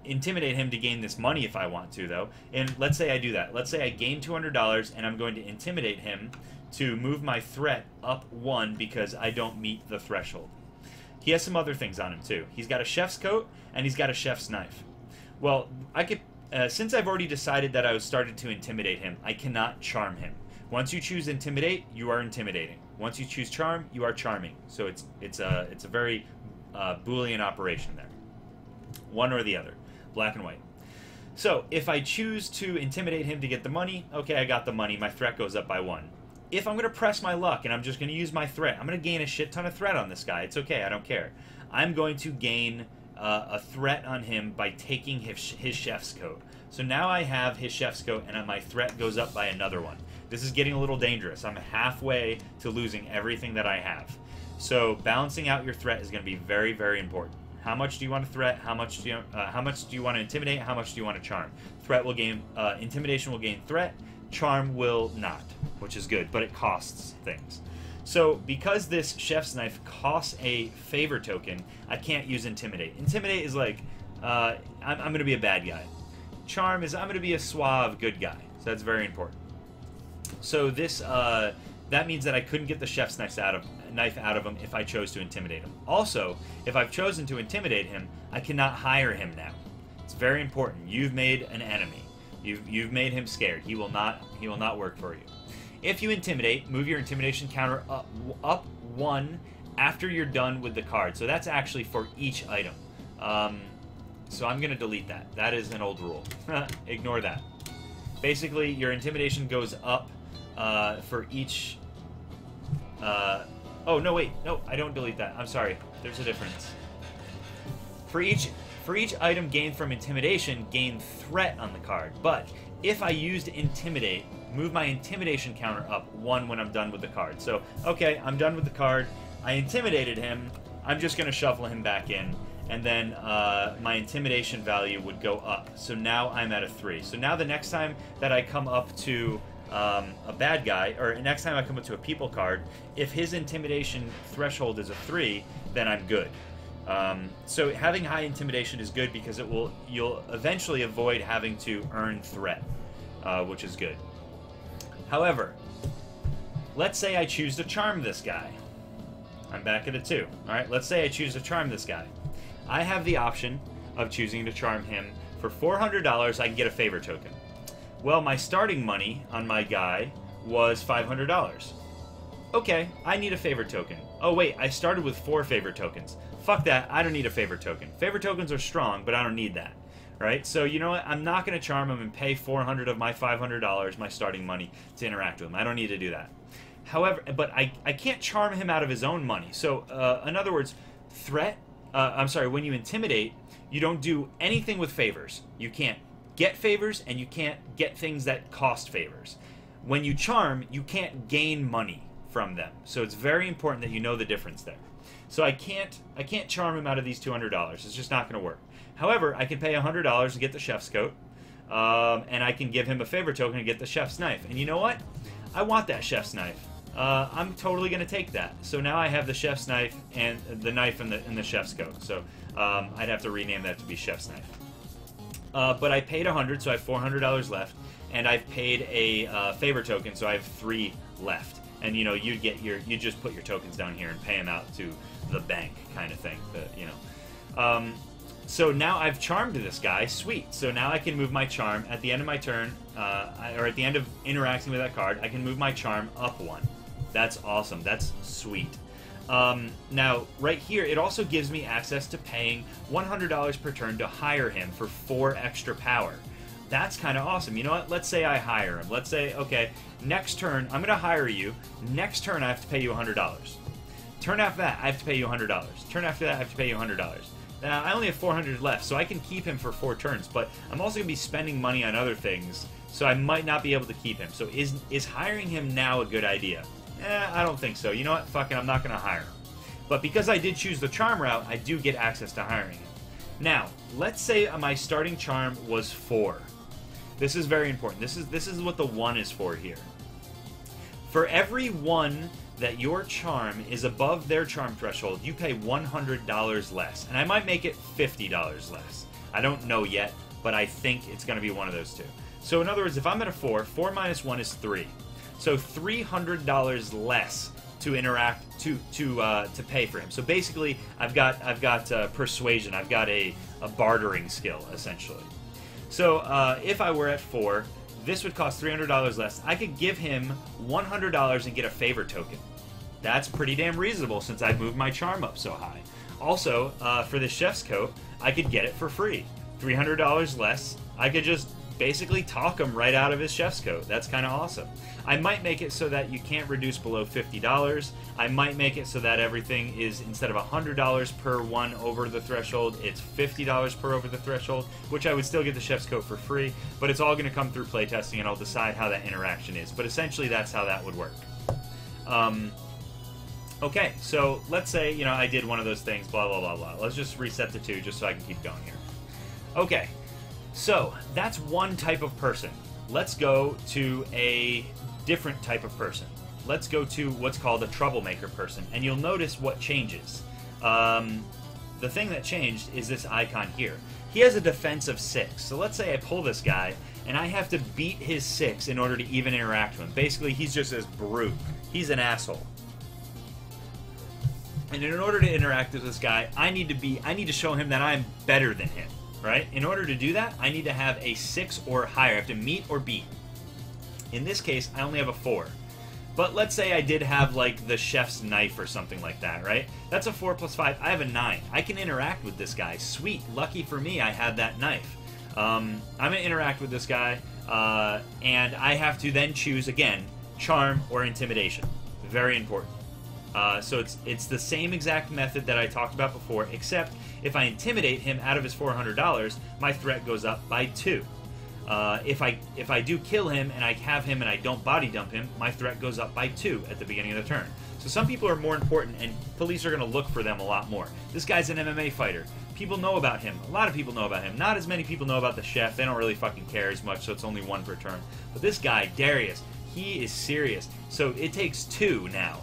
intimidate him to gain this money if I want to, though. And let's say I do that. Let's say I gain $200 and I'm going to intimidate him to move my threat up 1 because I don't meet the threshold. He has some other things on him too. He's got a chef's coat and he's got a chef's knife. Well, I could, since I've already decided that I was started to intimidate him, I cannot charm him. Once you choose intimidate, you are intimidating. Once you choose charm, you are charming. So it's a very Boolean operation there. One or the other, black and white. So if I choose to intimidate him to get the money, okay, I got the money. My threat goes up by 1. If I'm going to press my luck and I'm just going to use my threat, I'm going to gain a shit ton of threat on this guy. It's okay, I don't care. I'm going to gain a threat on him by taking his chef's coat. So now I have his chef's coat and my threat goes up by another 1. This is getting a little dangerous. I'm halfway to losing everything that I have. So balancing out your threat is going to be very, very important. How much do you want to threat? How much do you want to intimidate? How much do you want to charm? Threat will gain intimidation will gain threat. Charm will not, which is good, but it costs things. So because this chef's knife costs a favor token, I can't use intimidate. Intimidate is like I'm going to be a bad guy. Charm is I'm going to be a suave good guy. So that's very important. So this that means that I couldn't get the chef's knife out of him if I chose to intimidate him. Also, if I've chosen to intimidate him, I cannot hire him now. It's very important. You've made an enemy. You've made him scared. He will not work for you. If you intimidate, move your intimidation counter up 1 after you're done with the card. So that's actually for each item. So I'm going to delete that. That is an old rule. Ignore that. Basically, your intimidation goes up for each... oh, no, wait. No, I don't delete that. I'm sorry. There's a difference. For each item gained from intimidation, gain threat on the card. But if I used intimidate, move my intimidation counter up 1 when I'm done with the card. So, okay, I'm done with the card. I intimidated him. I'm just going to shuffle him back in. And then my intimidation value would go up. So now I'm at a 3. So now the next time that I come up to a bad guy, or next time I come up to a people card, if his intimidation threshold is a 3, then I'm good. So having high intimidation is good because you'll eventually avoid having to earn threat, which is good. However, let's say I choose to charm this guy. I'm back at a 2. Alright, let's say I choose to charm this guy. I have the option of choosing to charm him. For $400, I can get a favor token. Well, my starting money on my guy was $500. Okay, I need a favor token. Oh wait, I started with 4 favor tokens. Fuck that, I don't need a favor token. Favor tokens are strong, but I don't need that. Right? So you know what? I'm not going to charm him and pay $400 of my $500, my starting money, to interact with him. I don't need to do that. However, but I can't charm him out of his own money. So, in other words, when you intimidate, you don't do anything with favors. You can't get favors, and you can't get things that cost favors. When you charm, you can't gain money from them. So it's very important that you know the difference there. So I can't charm him out of these $200. It's just not going to work. However, I can pay $100 to get the chef's coat, and I can give him a favor token to get the chef's knife. And you know what? I want that chef's knife. I'm totally going to take that. So now I have the chef's knife and the knife in the chef's coat. So I'd have to rename that to be chef's knife. But I paid $100, so I have $400 left, and I've paid a favor token, so I have 3 left. And you know, you just put your tokens down here and pay them out to the bank, kind of thing. So now I've charmed this guy. Sweet. So now I can move my charm at the end of my turn, or at the end of interacting with that card. I can move my charm up 1. That's awesome. That's sweet. Now, right here, it also gives me access to paying $100 per turn to hire him for 4 extra power. That's kind of awesome. You know what? Let's say I hire him. Let's say, okay, next turn, I'm going to hire you. Next turn, I have to pay you $100. Turn after that, I have to pay you $100. Turn after that, I have to pay you $100. Now, I only have 400 left, so I can keep him for 4 turns, but I'm also going to be spending money on other things, so I might not be able to keep him. So is hiring him now a good idea? I don't think so. You know what? Fuck it, I'm not going to hire him. But because I did choose the charm route, I do get access to hiring him. Now, let's say my starting charm was 4. This is very important. This is what the 1 is for here. For every 1 that your charm is above their charm threshold, you pay $100 less. And I might make it $50 less. I don't know yet, but I think it's going to be one of those two. So in other words, if I'm at a 4, 4 minus 1 is 3. So $300 less to interact to pay for him. So basically, I've got persuasion. I've got a bartering skill essentially. So if I were at 4, this would cost $300 less. I could give him $100 and get a favor token. That's pretty damn reasonable since I moved my charm up so high. Also, for the chef's coat, I could get it for free. $300 less. I could just basically talk him right out of his chef's coat. That's kind of awesome. I might make it so that you can't reduce below $50. I might make it so that everything is, instead of $100 per one over the threshold, it's $50 per over the threshold, which I would still get the chef's coat for free, but it's all going to come through playtesting, and I'll decide how that interaction is. But essentially, that's how that would work. Okay, so let's say, you know, I did one of those things, blah, blah, blah, blah. Let's just reset to 2 just so I can keep going here. Okay, so that's one type of person. Let's go to a different type of person. Let's go to what's called a troublemaker person, and you'll notice what changes. The thing that changed is this icon here. He has a defense of 6. So let's say I pull this guy, and I have to beat his 6 in order to even interact with him. Basically, he's just this brute. He's an asshole. And in order to interact with this guy, I need to show him that I'm better than him, right? In order to do that, I need to have a 6 or higher. I have to meet or beat. In this case, I only have a 4. But let's say I did have, like, the chef's knife or something like that, right? That's a 4 plus 5. I have a 9. I can interact with this guy. Sweet. Lucky for me, I had that knife. I'm going to interact with this guy, and I have to then choose, again, charm or intimidation. Very important. So it's the same exact method that I talked about before, except if I intimidate him out of his $400, my threat goes up by 2. If I do kill him and I have him and I don't body dump him, my threat goes up by 2 at the beginning of the turn. So some people are more important, and police are going to look for them a lot more. This guy's an MMA fighter. People know about him. A lot of people know about him. Not as many people know about the chef. They don't really fucking care as much, so it's only 1 per turn. But this guy, Darius, he is serious. So it takes 2 now.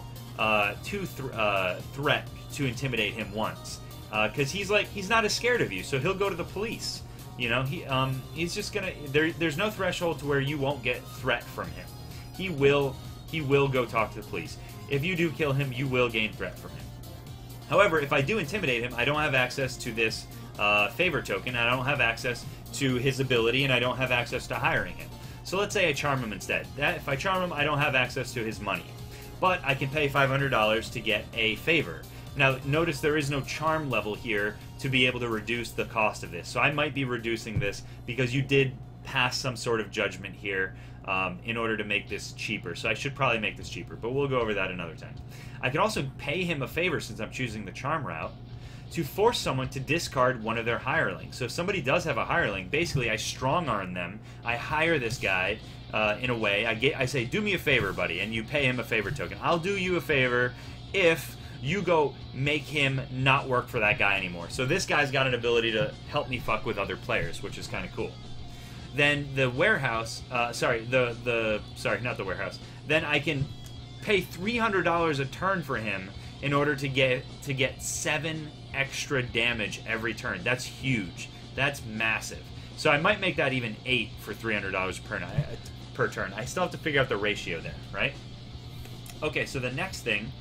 2 threat to intimidate him once. Because he's not as scared of you, so he'll go to the police. You know, he's just gonna. There's no threshold to where you won't get threat from him. He will go talk to the police. If you do kill him, you will gain threat from him. However, if I do intimidate him, I don't have access to this favor token. I don't have access to his ability, and I don't have access to hiring him. So let's say I charm him instead. If I charm him, I don't have access to his money, but I can pay $500 to get a favor. Now, notice there is no charm level here to be able to reduce the cost of this. So I might be reducing this because you did pass some sort of judgment here in order to make this cheaper. So I should probably make this cheaper, but we'll go over that another time. I can also pay him a favor, since I'm choosing the charm route, to force someone to discard one of their hirelings. So if somebody does have a hireling, basically I strong-arm them. I hire this guy in a way. I say, do me a favor, buddy, and you pay him a favor token. I'll do you a favor if you go make him not work for that guy anymore. So this guy's got an ability to help me fuck with other players, which is kind of cool. Then the warehouse, sorry, not the warehouse. Then I can pay $300 a turn for him in order to get 7 extra damage every turn. That's huge. That's massive. So I might make that even 8 for $300 per turn. I still have to figure out the ratio there, right? Okay, so the next thing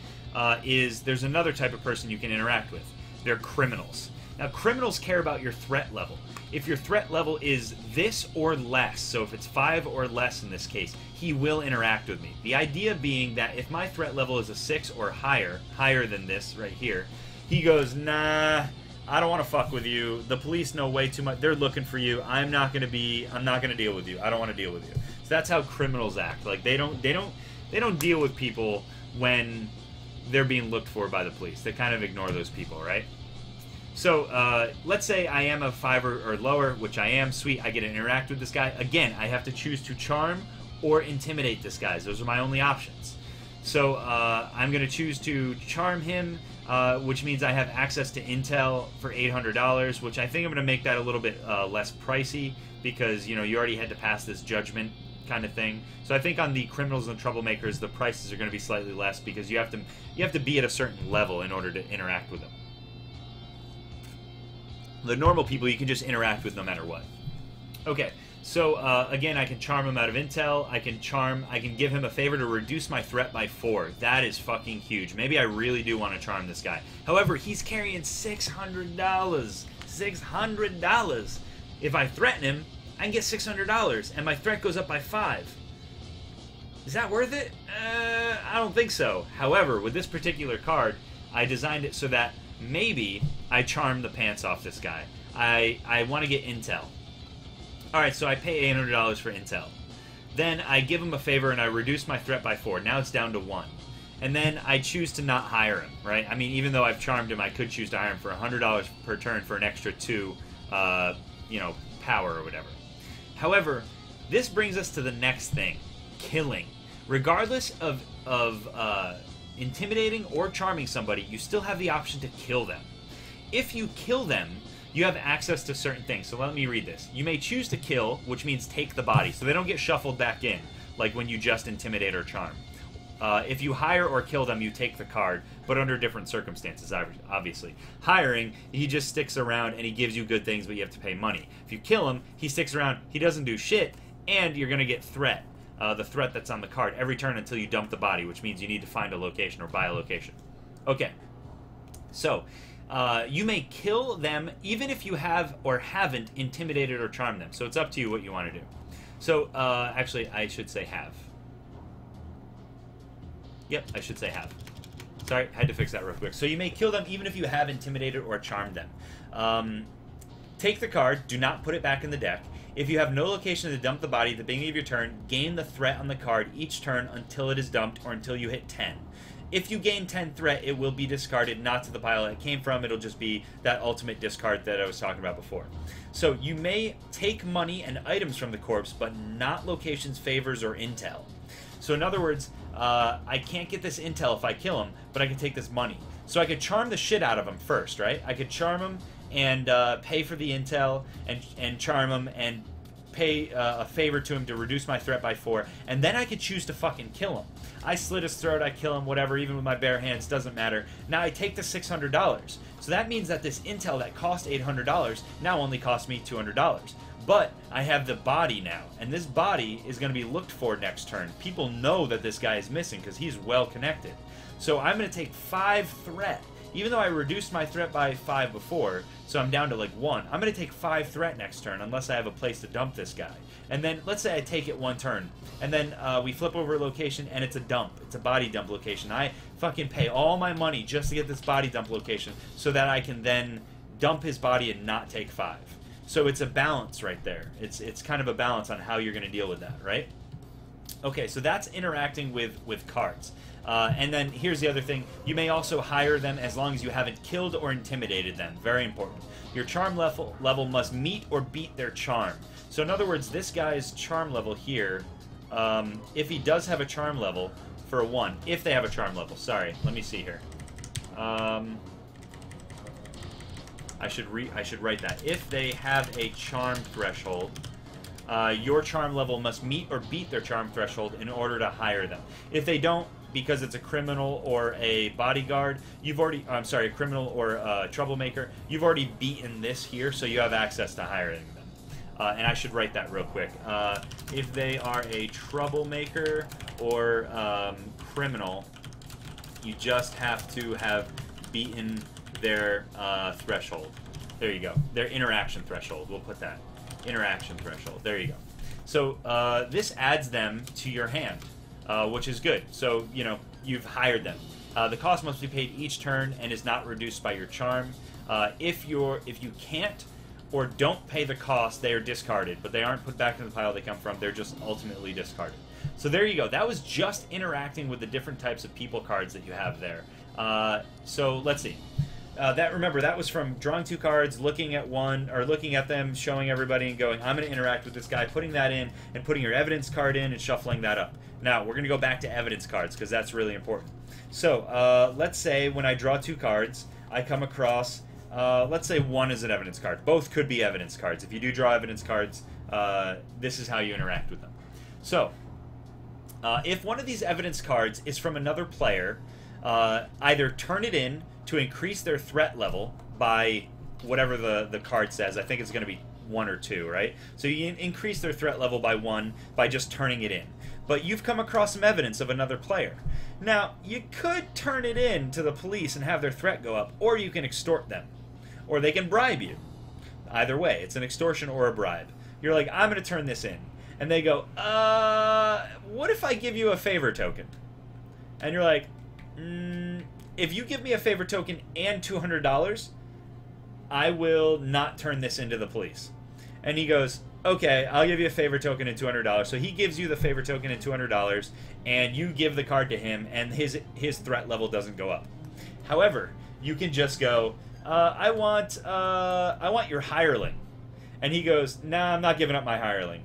is there's another type of person you can interact with. They're criminals. Now, criminals care about your threat level. If your threat level is this or less, so if it's 5 or less in this case, he will interact with me. The idea being that if my threat level is a 6 or higher than this right here, he goes, nah, I don't want to fuck with you. The police know way too much. They're looking for you. I'm not going to deal with you. I don't want to deal with you. So that's how criminals act. Like they don't deal with people when they're being looked for by the police. They kind of ignore those people, right? So let's say I am a 5 or lower, which I am. Sweet, I get to interact with this guy. Again, I have to choose to charm or intimidate this guy. Those are my only options. So I'm going to choose to charm him, which means I have access to intel for $800, which I think I'm going to make that a little bit less pricey because, you know, you already had to pass this judgment kind of thing. So I think on the criminals and troublemakers, the prices are going to be slightly less because you have to be at a certain level in order to interact with them. The normal people you can just interact with no matter what. Okay, so again, I can charm him out of intel. I can give him a favor to reduce my threat by 4. That is fucking huge. Maybe I really do want to charm this guy. However, he's carrying $600. $600. If I threaten him, I can get $600, and my threat goes up by 5. Is that worth it? I don't think so. However, with this particular card, I designed it so that maybe I charm the pants off this guy. I want to get intel. Alright, so I pay $800 for intel. Then I give him a favor and I reduce my threat by 4. Now it's down to 1. And then I choose to not hire him, right? I mean, even though I've charmed him, I could choose to hire him for $100 per turn for an extra 2, power or whatever. However, this brings us to the next thing, killing. Regardless of intimidating or charming somebody, you still have the option to kill them. If you kill them, you have access to certain things. So let me read this. You may choose to kill, which means take the body, so they don't get shuffled back in, like when you just intimidate or charm. If you hire or kill them, you take the card, but under different circumstances, obviously. Hiring, he just sticks around and he gives you good things, but you have to pay money. If you kill him, he sticks around, he doesn't do shit, and you're going to get threat, the threat that's on the card, every turn until you dump the body, which means you need to find a location or buy a location. Okay, so you may kill them even if you have or haven't intimidated or charmed them. So it's up to you what you want to do. So, actually, I should say have. Yep, I should say have. Sorry, I had to fix that real quick. So you may kill them even if you have intimidated or charmed them. Take the card, do not put it back in the deck. If you have no location to dump the body at the beginning of your turn, gain the threat on the card each turn until it is dumped or until you hit 10. If you gain 10 threat, it will be discarded, not to the pile it came from. It'll just be that ultimate discard that I was talking about before. So you may take money and items from the corpse, but not locations, favors, or intel. So in other words, I can't get this intel if I kill him, but I can take this money. So I could charm the shit out of him first, right? I could charm him and pay for the intel and charm him and pay a favor to him to reduce my threat by 4, and then I could choose to fucking kill him. I slit his throat, I kill him, whatever, even with my bare hands, doesn't matter. Now I take the $600. So that means that this intel that cost $800 now only costs me $200. But I have the body now, and this body is going to be looked for next turn. People know that this guy is missing because he's well connected. So I'm going to take 5 threat. Even though I reduced my threat by 5 before, so I'm down to like 1, I'm going to take 5 threat next turn unless I have a place to dump this guy. And then, let's say I take it 1 turn, and then we flip over a location and it's a dump. It's a body dump location. I fucking pay all my money just to get this body dump location so that I can then dump his body and not take 5. So it's a balance right there. It's kind of a balance on how you're going to deal with that, right? Okay, so that's interacting with cards. And then here's the other thing. You may also hire them as long as you haven't killed or intimidated them. Very important. Your charm level must meet or beat their charm. So in other words, this guy's charm level here, if he does have a charm level for a 1, if they have a charm level, sorry, let me see here. I should write that. If they have a charm threshold, your charm level must meet or beat their charm threshold in order to hire them. If they don't, because it's a criminal or a bodyguard, you've already, I'm sorry, a criminal or a troublemaker, you've already beaten this here, so you have access to hiring them. And I should write that real quick. If they are a troublemaker or criminal, you just have to have beaten their threshold. There you go. Their interaction threshold. We'll put that. Interaction threshold. There you go. So this adds them to your hand, which is good. So, you know, you've hired them. The cost must be paid each turn and is not reduced by your charm. If you can't or don't pay the cost, they are discarded, but they aren't put back in the pile they come from. They're just ultimately discarded. So there you go. That was just interacting with the different types of people cards that you have there. So let's see. Remember, that was from drawing 2 cards, looking at one, or looking at them, showing everybody, and going, I'm going to interact with this guy, putting that in, and putting your evidence card in, and shuffling that up. Now, we're going to go back to evidence cards, because that's really important. So, let's say when I draw 2 cards, I come across, let's say 1 is an evidence card. Both could be evidence cards. If you do draw evidence cards, this is how you interact with them. So, if one of these evidence cards is from another player, either turn it in to increase their threat level by whatever the card says. I think it's going to be 1 or 2, right? So you increase their threat level by 1 by just turning it in. But you've come across some evidence of another player. Now, you could turn it in to the police and have their threat go up, or you can extort them. Or they can bribe you. Either way, it's an extortion or a bribe. You're like, I'm going to turn this in. And they go, what if I give you a favor token? And you're like, if you give me a favor token and $200, I will not turn this into the police. And he goes, okay, I'll give you a favor token and $200. So he gives you the favor token and $200, and you give the card to him, and his threat level doesn't go up. However, you can just go, I want your hireling, and he goes, nah, I'm not giving up my hireling,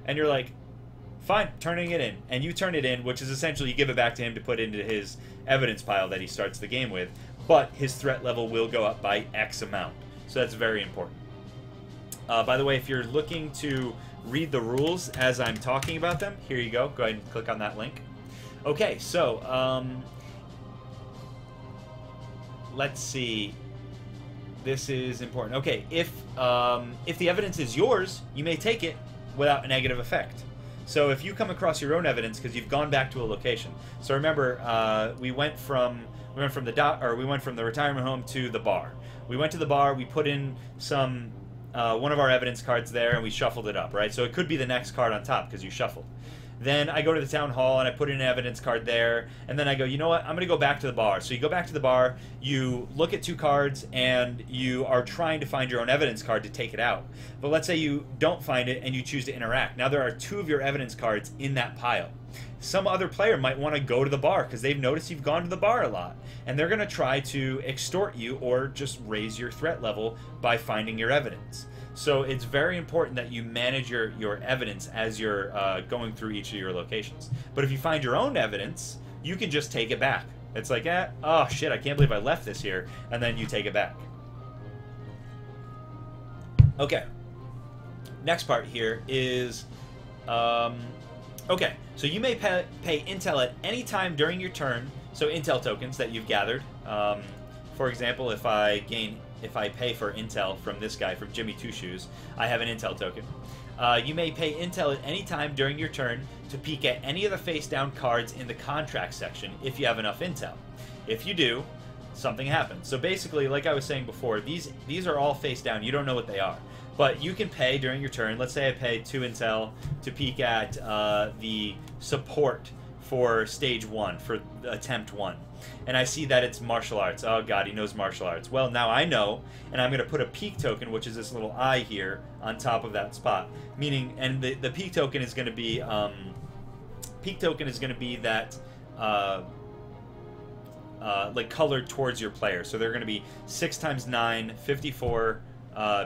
and you're like, fine, turning it in, and you turn it in, which is essentially you give it back to him to put into his evidence pile that he starts the game with, but his threat level will go up by X amount. So that's very important. By the way, if you're looking to read the rules as I'm talking about them, here you go. Go ahead and click on that link. Okay, so let's see. This is important. Okay, if the evidence is yours, you may take it without a negative effect. So if you come across your own evidence because you've gone back to a location. So remember, we went from the retirement home to the bar. We went to the bar. We put in some one of our evidence cards there, and we shuffled it up, right? So it could be the next card on top because you shuffled. Then I go to the town hall and I put in an evidence card there, and then I go, you know what? I'm going to go back to the bar. So you go back to the bar, you look at 2 cards, and you are trying to find your own evidence card to take it out. But let's say you don't find it and you choose to interact. Now there are 2 of your evidence cards in that pile. Some other player might want to go to the bar because they've noticed you've gone to the bar a lot, and they're going to try to extort you or just raise your threat level by finding your evidence. So it's very important that you manage your evidence as you're going through each of your locations. But if you find your own evidence, you can just take it back. It's like, oh shit, I can't believe I left this here, and then you take it back. Okay. Next part here is, okay, so you may pay intel at any time during your turn, so intel tokens that you've gathered. For example, if I pay for intel from this guy, from Jimmy Two Shoes, I have an intel token. You may pay intel at any time during your turn to peek at any of the face-down cards in the contract section if you have enough intel. If you do, something happens. So basically, like I was saying before, these are all face-down. You don't know what they are. But you can pay during your turn. Let's say I pay 2 intel to peek at the support for stage 1, for attempt 1. And I see that it's martial arts. Oh god, he knows martial arts. Well, now I know, and I'm going to put a peak token, which is this little eye here, on top of that spot. Meaning, and the peak token is going to be, that, like colored towards your player. So they're going to be 6 times 9, 54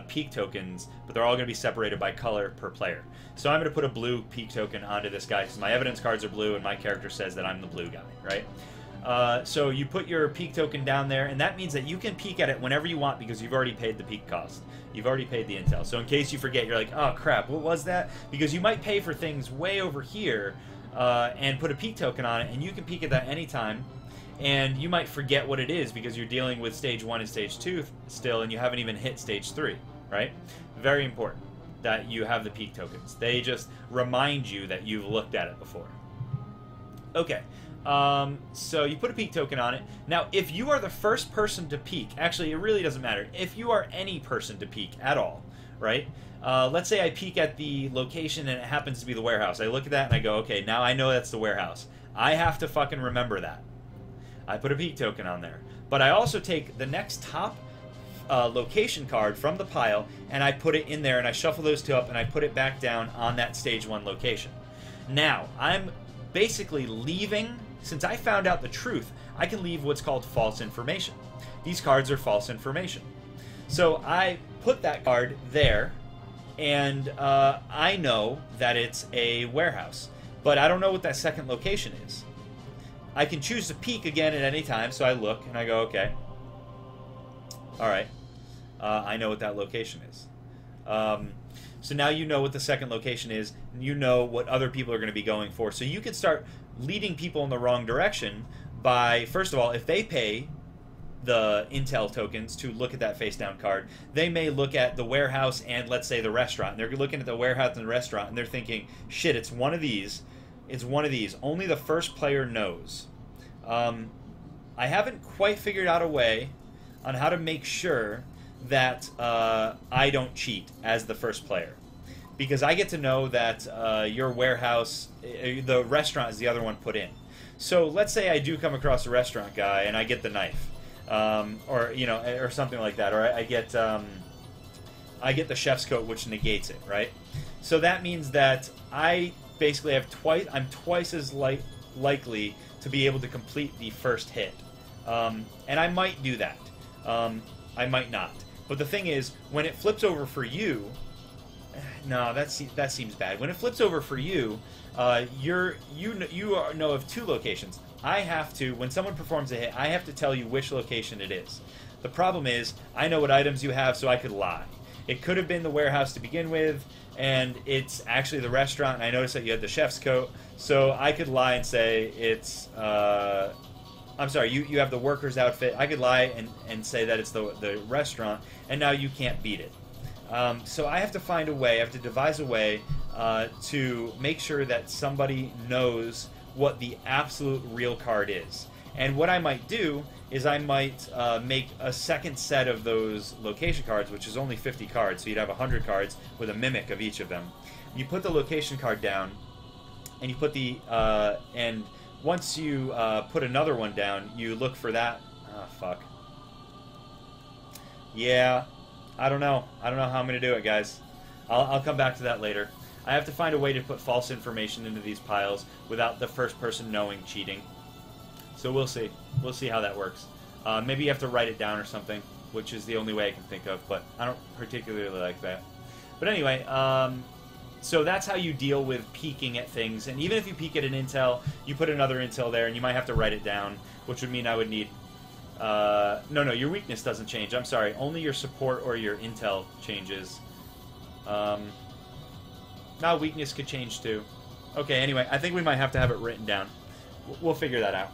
peak tokens, but they're all going to be separated by color per player. So I'm going to put a blue peak token onto this guy because my evidence cards are blue and my character says that I'm the blue guy, right? So you put your peak token down there, and that means that you can peek at it whenever you want because you've already paid the peak cost. You've already paid the intel. So in case you forget, you're like, oh crap, what was that? Because you might pay for things way over here and put a peak token on it, and you can peek at that anytime. And you might forget what it is because you're dealing with stage 1 and stage 2 still, and you haven't even hit stage 3, right? Very important that you have the peak tokens. They just remind you that you've looked at it before. Okay. So you put a peek token on it. Now, if you are the first person to peek, actually, it really doesn't matter. If you are any person to peek at all, right? Let's say I peek at the location and it happens to be the warehouse. I look at that and I go, okay, now I know that's the warehouse. I have to fucking remember that. I put a peek token on there. But I also take the next top location card from the pile and I put it in there and I shuffle those 2 up and I put it back down on that stage 1 location. Now, I'm basically leaving. Since I found out the truth, I can leave what's called false information. These cards are false information. So I put that card there, and I know that it's a warehouse, but I don't know what that second location is. I can choose to peek again at any time, so I look and I go, okay, all right, I know what that location is. So now you know what the second location is, and you know what other people are going to be going for. So you can start leading people in the wrong direction by, first of all, if they pay the intel tokens to look at that face down card, they may look at the warehouse and, let's say, the restaurant. And they're looking at the warehouse and the restaurant, and they're thinking, shit, it's one of these. It's one of these. Only the first player knows. I haven't quite figured out a way on how to make sure that I don't cheat as the first player. Because I get to know that your warehouse, the restaurant is the other one put in. So let's say I do come across a restaurant guy and I get the knife, or something like that, or I get I get the chef's coat, which negates it, right? So that means that I basically have I'm twice as likely to be able to complete the first hit. And I might do that. I might not. But the thing is, when it flips over for you, no, that seems bad. When it flips over for you, you know of two locations. I have to, when someone performs a hit, I have to tell you which location it is. The problem is, I know what items you have, so I could lie. It could have been the warehouse to begin with, and it's actually the restaurant, and I noticed that you had the chef's coat, so I could lie and say it's, I'm sorry, you have the worker's outfit. I could lie and say that it's the restaurant, and now you can't beat it. So I have to find a way, I have to devise a way to make sure that somebody knows what the absolute real card is. And what I might do is I might make a second set of those location cards, which is only 50 cards, so you'd have 100 cards with a mimic of each of them. You put the location card down, and you put the, and once you put another one down, you look for that. Oh, fuck. Yeah, I don't know. I don't know how I'm going to do it, guys. I'll come back to that later. I have to find a way to put false information into these piles without the first person knowing cheating. So we'll see. We'll see how that works. Maybe you have to write it down or something, which is the only way I can think of, but I don't particularly like that. But anyway, so that's how you deal with peeking at things. And even if you peek at an intel, you put another intel there, and you might have to write it down, which would mean I would need... no, your weakness doesn't change. I'm sorry. Only your support or your intel changes. Now weakness could change too. Okay, anyway, I think we might have to have it written down. We'll figure that out.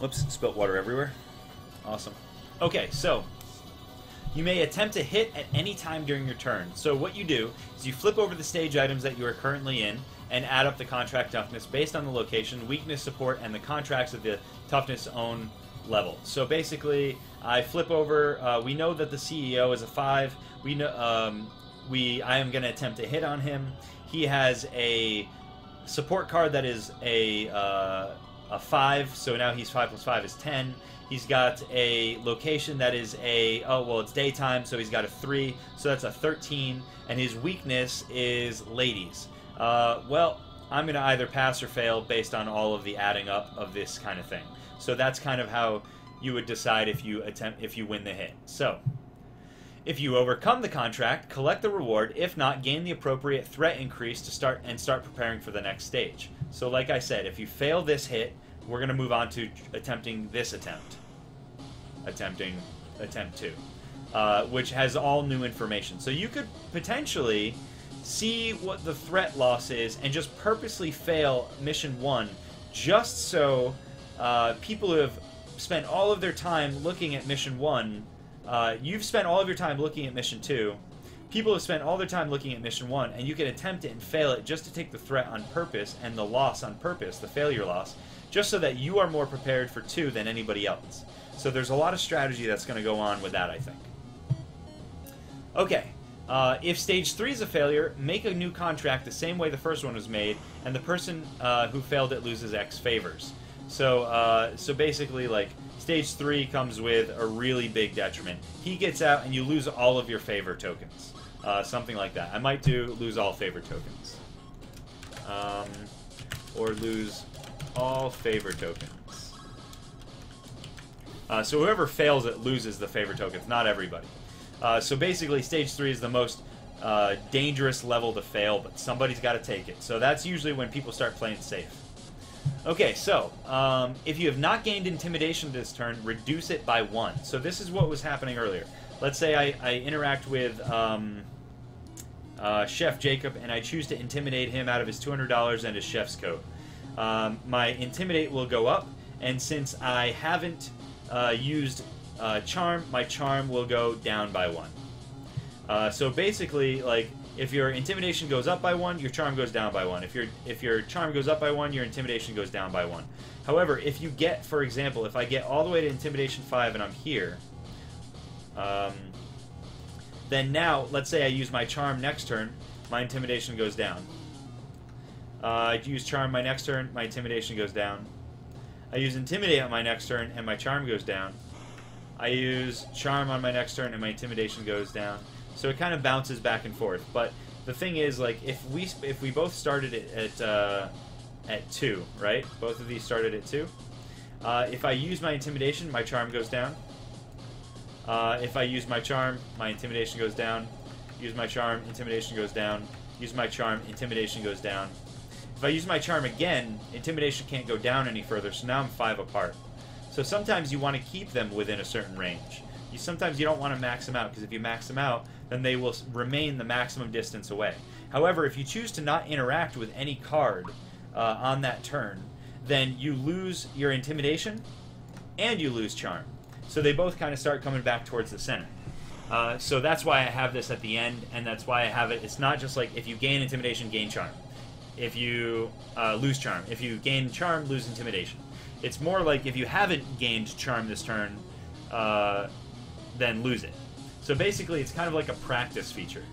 Whoops, spilt water everywhere. Awesome. Okay, so you may attempt to hit at any time during your turn. So what you do is you flip over the stage items that you are currently in and add up the contract toughness based on the location, weakness, support, and the contracts of the toughness own level. So basically, I flip over. We know that the CEO is a 5. We know I am going to attempt to hit on him. He has a support card that is a 5, so now he's 5 plus 5 is 10. He's got a location that is a, oh, well, it's daytime, so he's got a 3, so that's a 13, and his weakness is ladies. Well, I'm going to either pass or fail based on all of the adding up of this kind of thing. So that's kind of how you would decide if you win the hit. So, if you overcome the contract, collect the reward. If not, gain the appropriate threat increase to start preparing for the next stage. So like I said, if you fail this hit, we're going to move on to attempting this attempt. Attempt 2. Which has all new information. So you could potentially see what the threat loss is and just purposely fail mission 1 just so people who have spent all of their time looking at mission 1, you've spent all of your time looking at mission 2, people have spent all their time looking at mission 1, and you can attempt it and fail it just to take the threat on purpose and the loss on purpose, the failure loss, just so that you are more prepared for 2 than anybody else. So there's a lot of strategy that's going to go on with that, I think. Okay, if stage 3 is a failure, make a new contract the same way the first one was made, and the person who failed it loses X favors. So, so basically, like, stage 3 comes with a really big detriment. He gets out, and you lose all of your favor tokens. Something like that. I might do lose all favor tokens. Or lose all favor tokens. So whoever fails it loses the favor tokens, not everybody. So basically, stage 3 is the most dangerous level to fail, but somebody's got to take it. So that's usually when people start playing safe. Okay, so if you have not gained intimidation this turn, reduce it by 1. So this is what was happening earlier. Let's say I interact with Chef Jacob, and I choose to intimidate him out of his $200 and his chef's coat. My intimidate will go up, and since I haven't used charm, my charm will go down by 1. So basically, like, if your intimidation goes up by 1, your charm goes down by 1. If your charm goes up by 1, your intimidation goes down by 1. However, if you get, for example, if I get all the way to intimidation 5 and I'm here, then now, let's say I use my charm next turn, my intimidation goes down. I use charm my next turn, my intimidation goes down. I use intimidate on my next turn, and my charm goes down. I use charm on my next turn, and my intimidation goes down. So it kind of bounces back and forth. But the thing is, like, if we both started it at 2, right? Both of these started at 2. If I use my intimidation, my charm goes down. If I use my charm, my intimidation goes down. Use my charm, intimidation goes down. Use my charm, intimidation goes down. If I use my charm again, intimidation can't go down any further, so now I'm 5 apart. So sometimes you want to keep them within a certain range. Sometimes you don't want to max them out, because if you max them out, then they will remain the maximum distance away. However, if you choose to not interact with any card on that turn, then you lose your intimidation and you lose charm. So they both kind of start coming back towards the center. So that's why I have this at the end, and that's why I have it. It's not just like if you gain intimidation, gain charm. If you lose charm. If you gain charm, lose intimidation. It's more like if you haven't gained charm this turn, then lose it. So basically, it's kind of like a practice feature.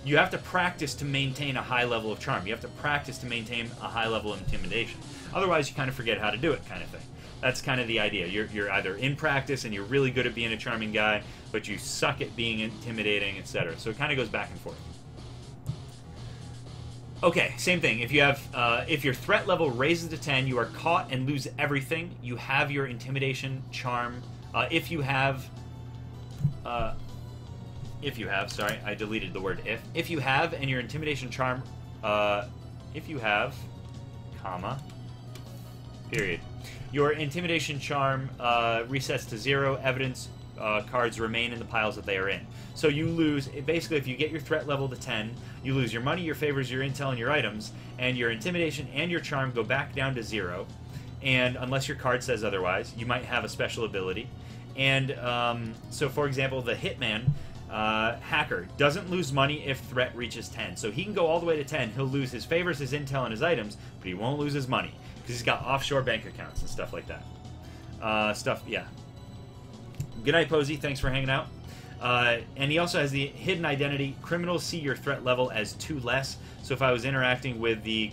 You have to practice to maintain a high level of charm. You have to practice to maintain a high level of intimidation. Otherwise, you kind of forget how to do it, kind of thing. That's kind of the idea. You're either in practice and you're really good at being a charming guy, but you suck at being intimidating, etc. So it kind of goes back and forth. Okay, same thing. If you have, if your threat level raises to 10, you are caught and lose everything. You have your intimidation, charm. If you have, sorry, I deleted the word if. If you have, and your intimidation, charm, if you have, comma, period. Your intimidation charm resets to 0. Evidence cards remain in the piles that they are in. So you lose, basically, if you get your threat level to 10, you lose your money, your favors, your intel, and your items, and your intimidation and your charm go back down to 0. And unless your card says otherwise, you might have a special ability. And so, for example, the Hitman hacker doesn't lose money if threat reaches 10. So he can go all the way to 10. He'll lose his favors, his intel, and his items, but he won't lose his money because he's got offshore bank accounts and stuff like that. Yeah. Good night, Posey. Thanks for hanging out. And he also has the hidden identity. Criminals see your threat level as 2 less. So if I was interacting with the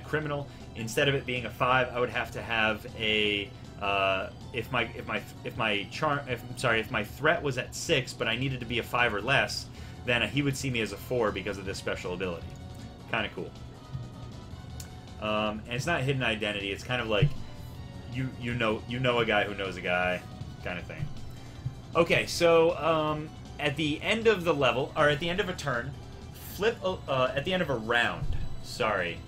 criminal, instead of it being a 5, I would have to have a if my threat was at 6, but I needed to be a 5 or less, then he would see me as a 4 because of this special ability. Kind of cool. And it's not hidden identity. It's kind of like you know a guy who knows a guy, kind of thing. Okay, so at the end of the level, or at the end of a turn, at the end of a round. Sorry.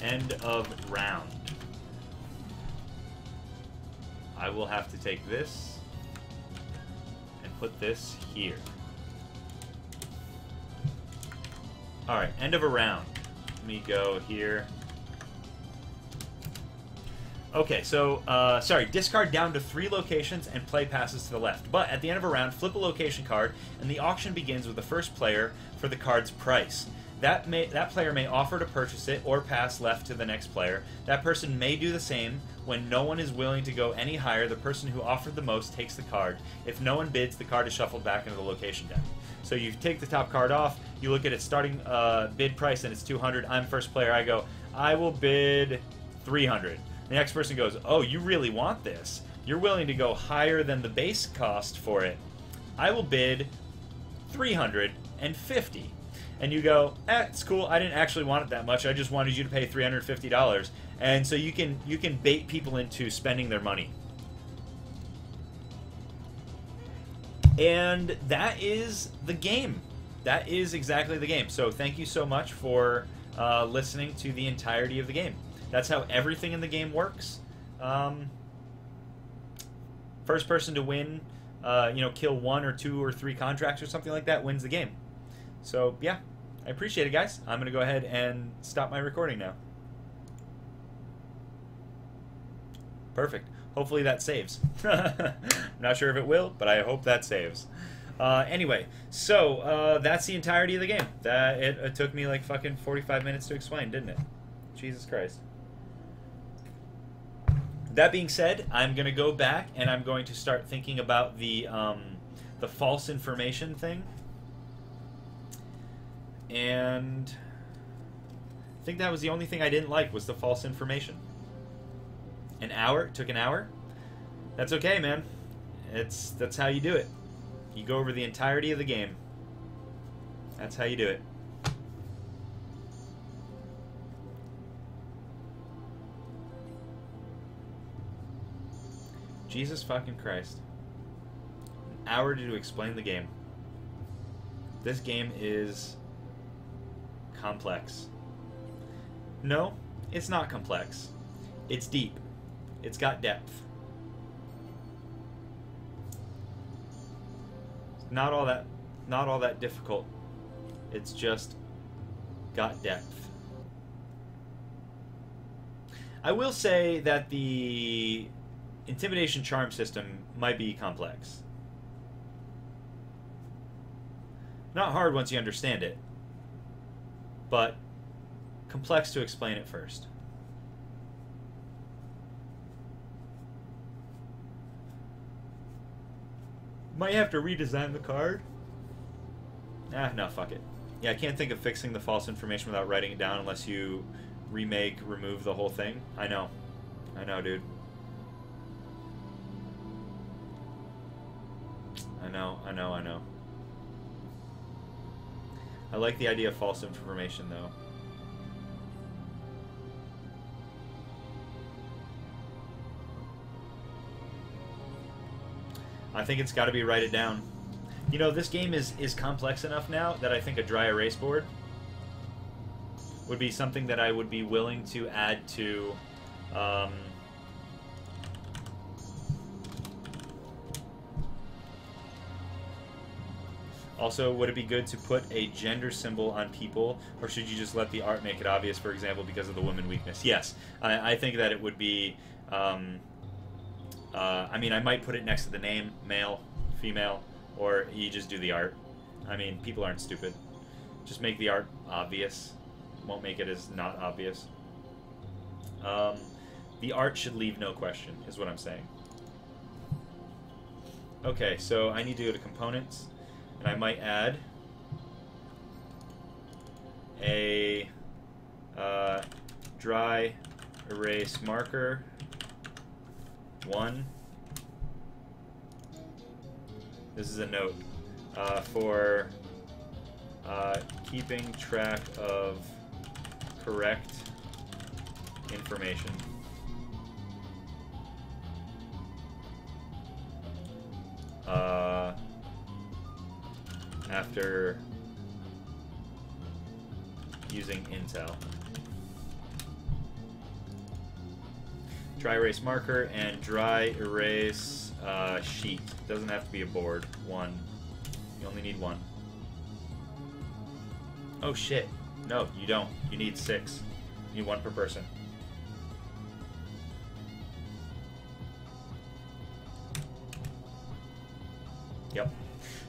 End of round. I will have to take this and put this here. Alright, end of a round. Let me go here. Okay, so, sorry, discard down to 3 locations and play passes to the left. But at the end of a round, flip a location card, and the auction begins with the first player for the card's price. That player may offer to purchase it or pass left to the next player. That person may do the same. When no one is willing to go any higher, the person who offered the most takes the card. If no one bids, the card is shuffled back into the location deck. So you take the top card off, you look at its starting bid price, and it's 200. I'm first player. I go, I will bid 300. The next person goes, oh, you really want this? You're willing to go higher than the base cost for it. I will bid 350. And you go, it's cool. I didn't actually want it that much. I just wanted you to pay $350. And so you can bait people into spending their money. And that is the game. That is exactly the game. So thank you so much for listening to the entirety of the game. That's how everything in the game works. First person to win, kill 1 or 2 or 3 contracts or something like that wins the game. So, yeah, I appreciate it, guys. I'm going to go ahead and stop my recording now. Perfect. Hopefully that saves. Not sure if it will, but I hope that saves. Anyway, so that's the entirety of the game. It took me like fucking 45 minutes to explain, didn't it? Jesus Christ. That being said, I'm going to go back and I'm going to start thinking about the false information thing. And I think that was the only thing I didn't like, was the false information. An hour? It took an hour? That's okay, man. That's how you do it. You go over the entirety of the game. That's how you do it. Jesus fucking Christ. An hour to explain the game. This game is complex. No, it's not complex. It's deep. It's got depth. It's not all that difficult. It's just got depth. I will say that the intimidation charm system might be complex. Not hard once you understand it, but complex to explain it first. Might have to redesign the card. No, fuck it. Yeah, I can't think of fixing the false information without writing it down unless you remove the whole thing. I know, dude. I know. I like the idea of false information, though. I think it's got to be write it down. You know, this game is complex enough now that I think a dry erase board would be something that I would be willing to add to also, would it be good to put a gender symbol on people, or should you just let the art make it obvious, for example, because of the woman weakness? Yes, I think that it would be... I mean, I might put it next to the name, male, female, or you just do the art. I mean, people aren't stupid. Just make the art obvious. Won't make it as not obvious. The art should leave no question, is what I'm saying. Okay, so I need to go to components, and I might add a dry erase marker 1. This is a note for keeping track of correct information. After using Intel. Dry erase marker and dry erase sheet. Doesn't have to be a board. 1. You only need 1. Oh shit. No, you don't. You need 6. You need 1 per person. Yep.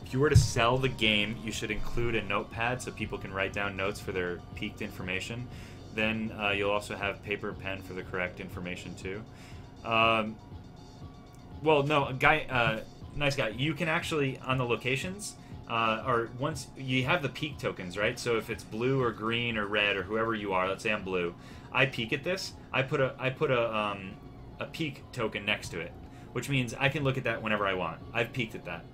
If you were to sell the game, you should include a notepad so people can write down notes for their peaked information. Then you'll also have paper and pen for the correct information too. Well, no, nice guy. You can actually, on the locations, or once you have the peak tokens, right? So if it's blue or green or red or whoever you are, let's say I'm blue, I peek at this. I put a peek token next to it, which means I can look at that whenever I want. I've peeked at that.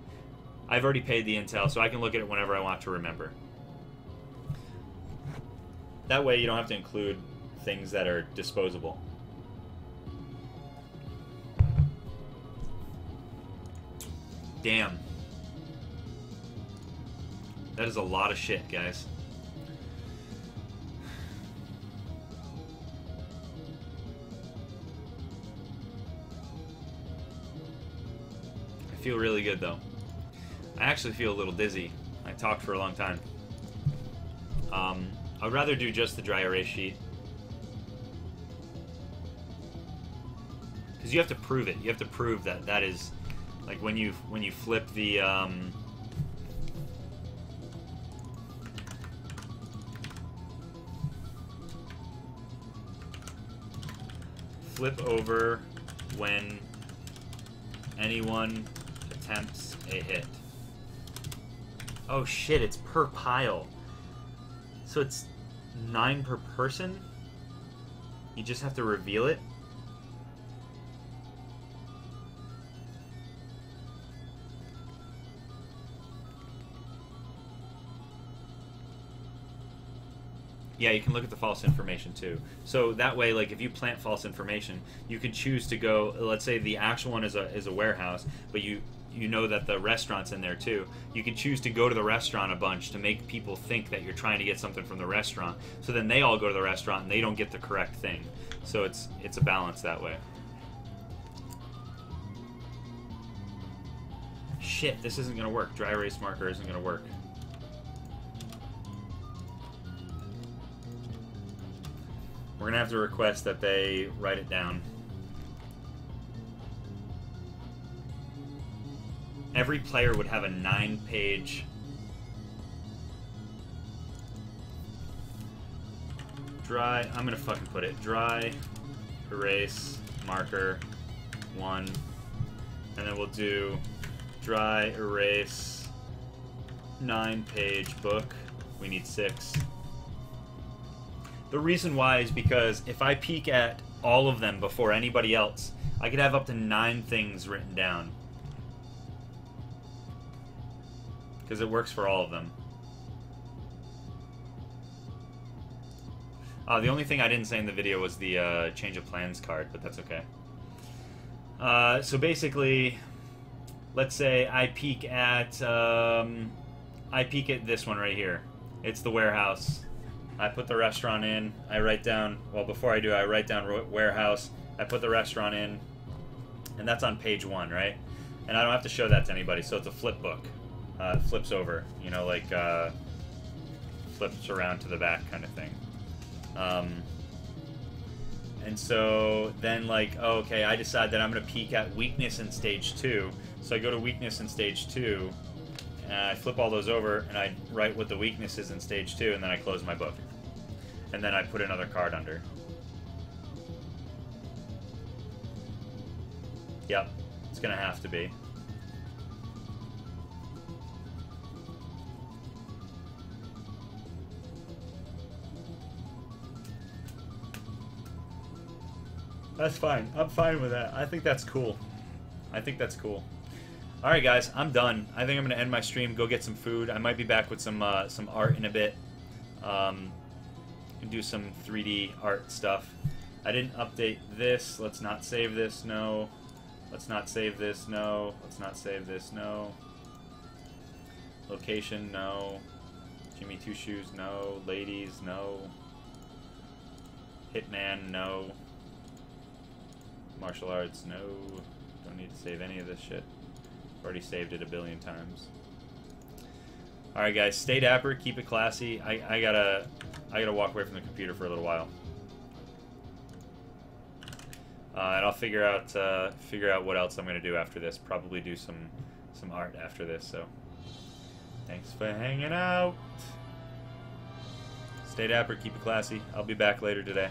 I've already paid the intel, so I can look at it whenever I want to remember. That way you don't have to include things that are disposable. Damn. That is a lot of shit, guys. I feel really good, though. I actually feel a little dizzy. I talked for a long time. I'd rather do just the dry erase sheet. Because you have to prove it. You have to prove that that is... Like when you flip the... flip over when anyone attempts a hit. Oh shit, it's per pile. So it's 9 per person. You just have to reveal it. Yeah, you can look at the false information too. So that way, like if you plant false information, you can choose to go. Let's say the actual one is a warehouse, but you know that the restaurant's in there too. You can choose to go to the restaurant a bunch to make people think that you're trying to get something from the restaurant. So then they all go to the restaurant and they don't get the correct thing. So it's a balance that way. Shit, this isn't gonna work. Dry erase marker isn't gonna work. We're gonna have to request that they write it down. Every player would have a 9-page dry. I'm gonna fucking put it dry erase marker 1, and then we'll do dry erase 9-page book. We need 6. The reason why is because if I peek at all of them before anybody else, I could have up to 9 things written down. Because it works for all of them. The only thing I didn't say in the video was the change of plans card, but that's okay. So basically, let's say I peek at this one right here. It's the warehouse. I put the restaurant in. I write down, well, before I do, I write down warehouse. I put the restaurant in, and that's on page 1, right? And I don't have to show that to anybody, so it's a flip book. It flips over, you know, like flips around to the back kind of thing. And so then, like, oh, okay, I decide that I'm going to peek at weakness in stage 2. So I go to weakness in stage 2, and I flip all those over, and I write what the weakness is in stage 2, and then I close my book. And then I put another card under. Yep, it's going to have to be. That's fine. I'm fine with that. I think that's cool. I think that's cool. Alright guys, I'm done. I think I'm going to end my stream, go get some food. I might be back with some art in a bit. And do some 3D art stuff. I didn't update this. Let's not save this, no. Let's not save this, no. Let's not save this, no. Location, no. Jimmy Two Shoes, no. Ladies, no. Hitman, no. Martial arts, no. Don't need to save any of this shit. Already saved it a billion times. Alright guys, stay dapper, keep it classy. I gotta walk away from the computer for a little while. And I'll figure out what else I'm gonna do after this. Probably do some art after this, so thanks for hanging out. Stay dapper, keep it classy. I'll be back later today.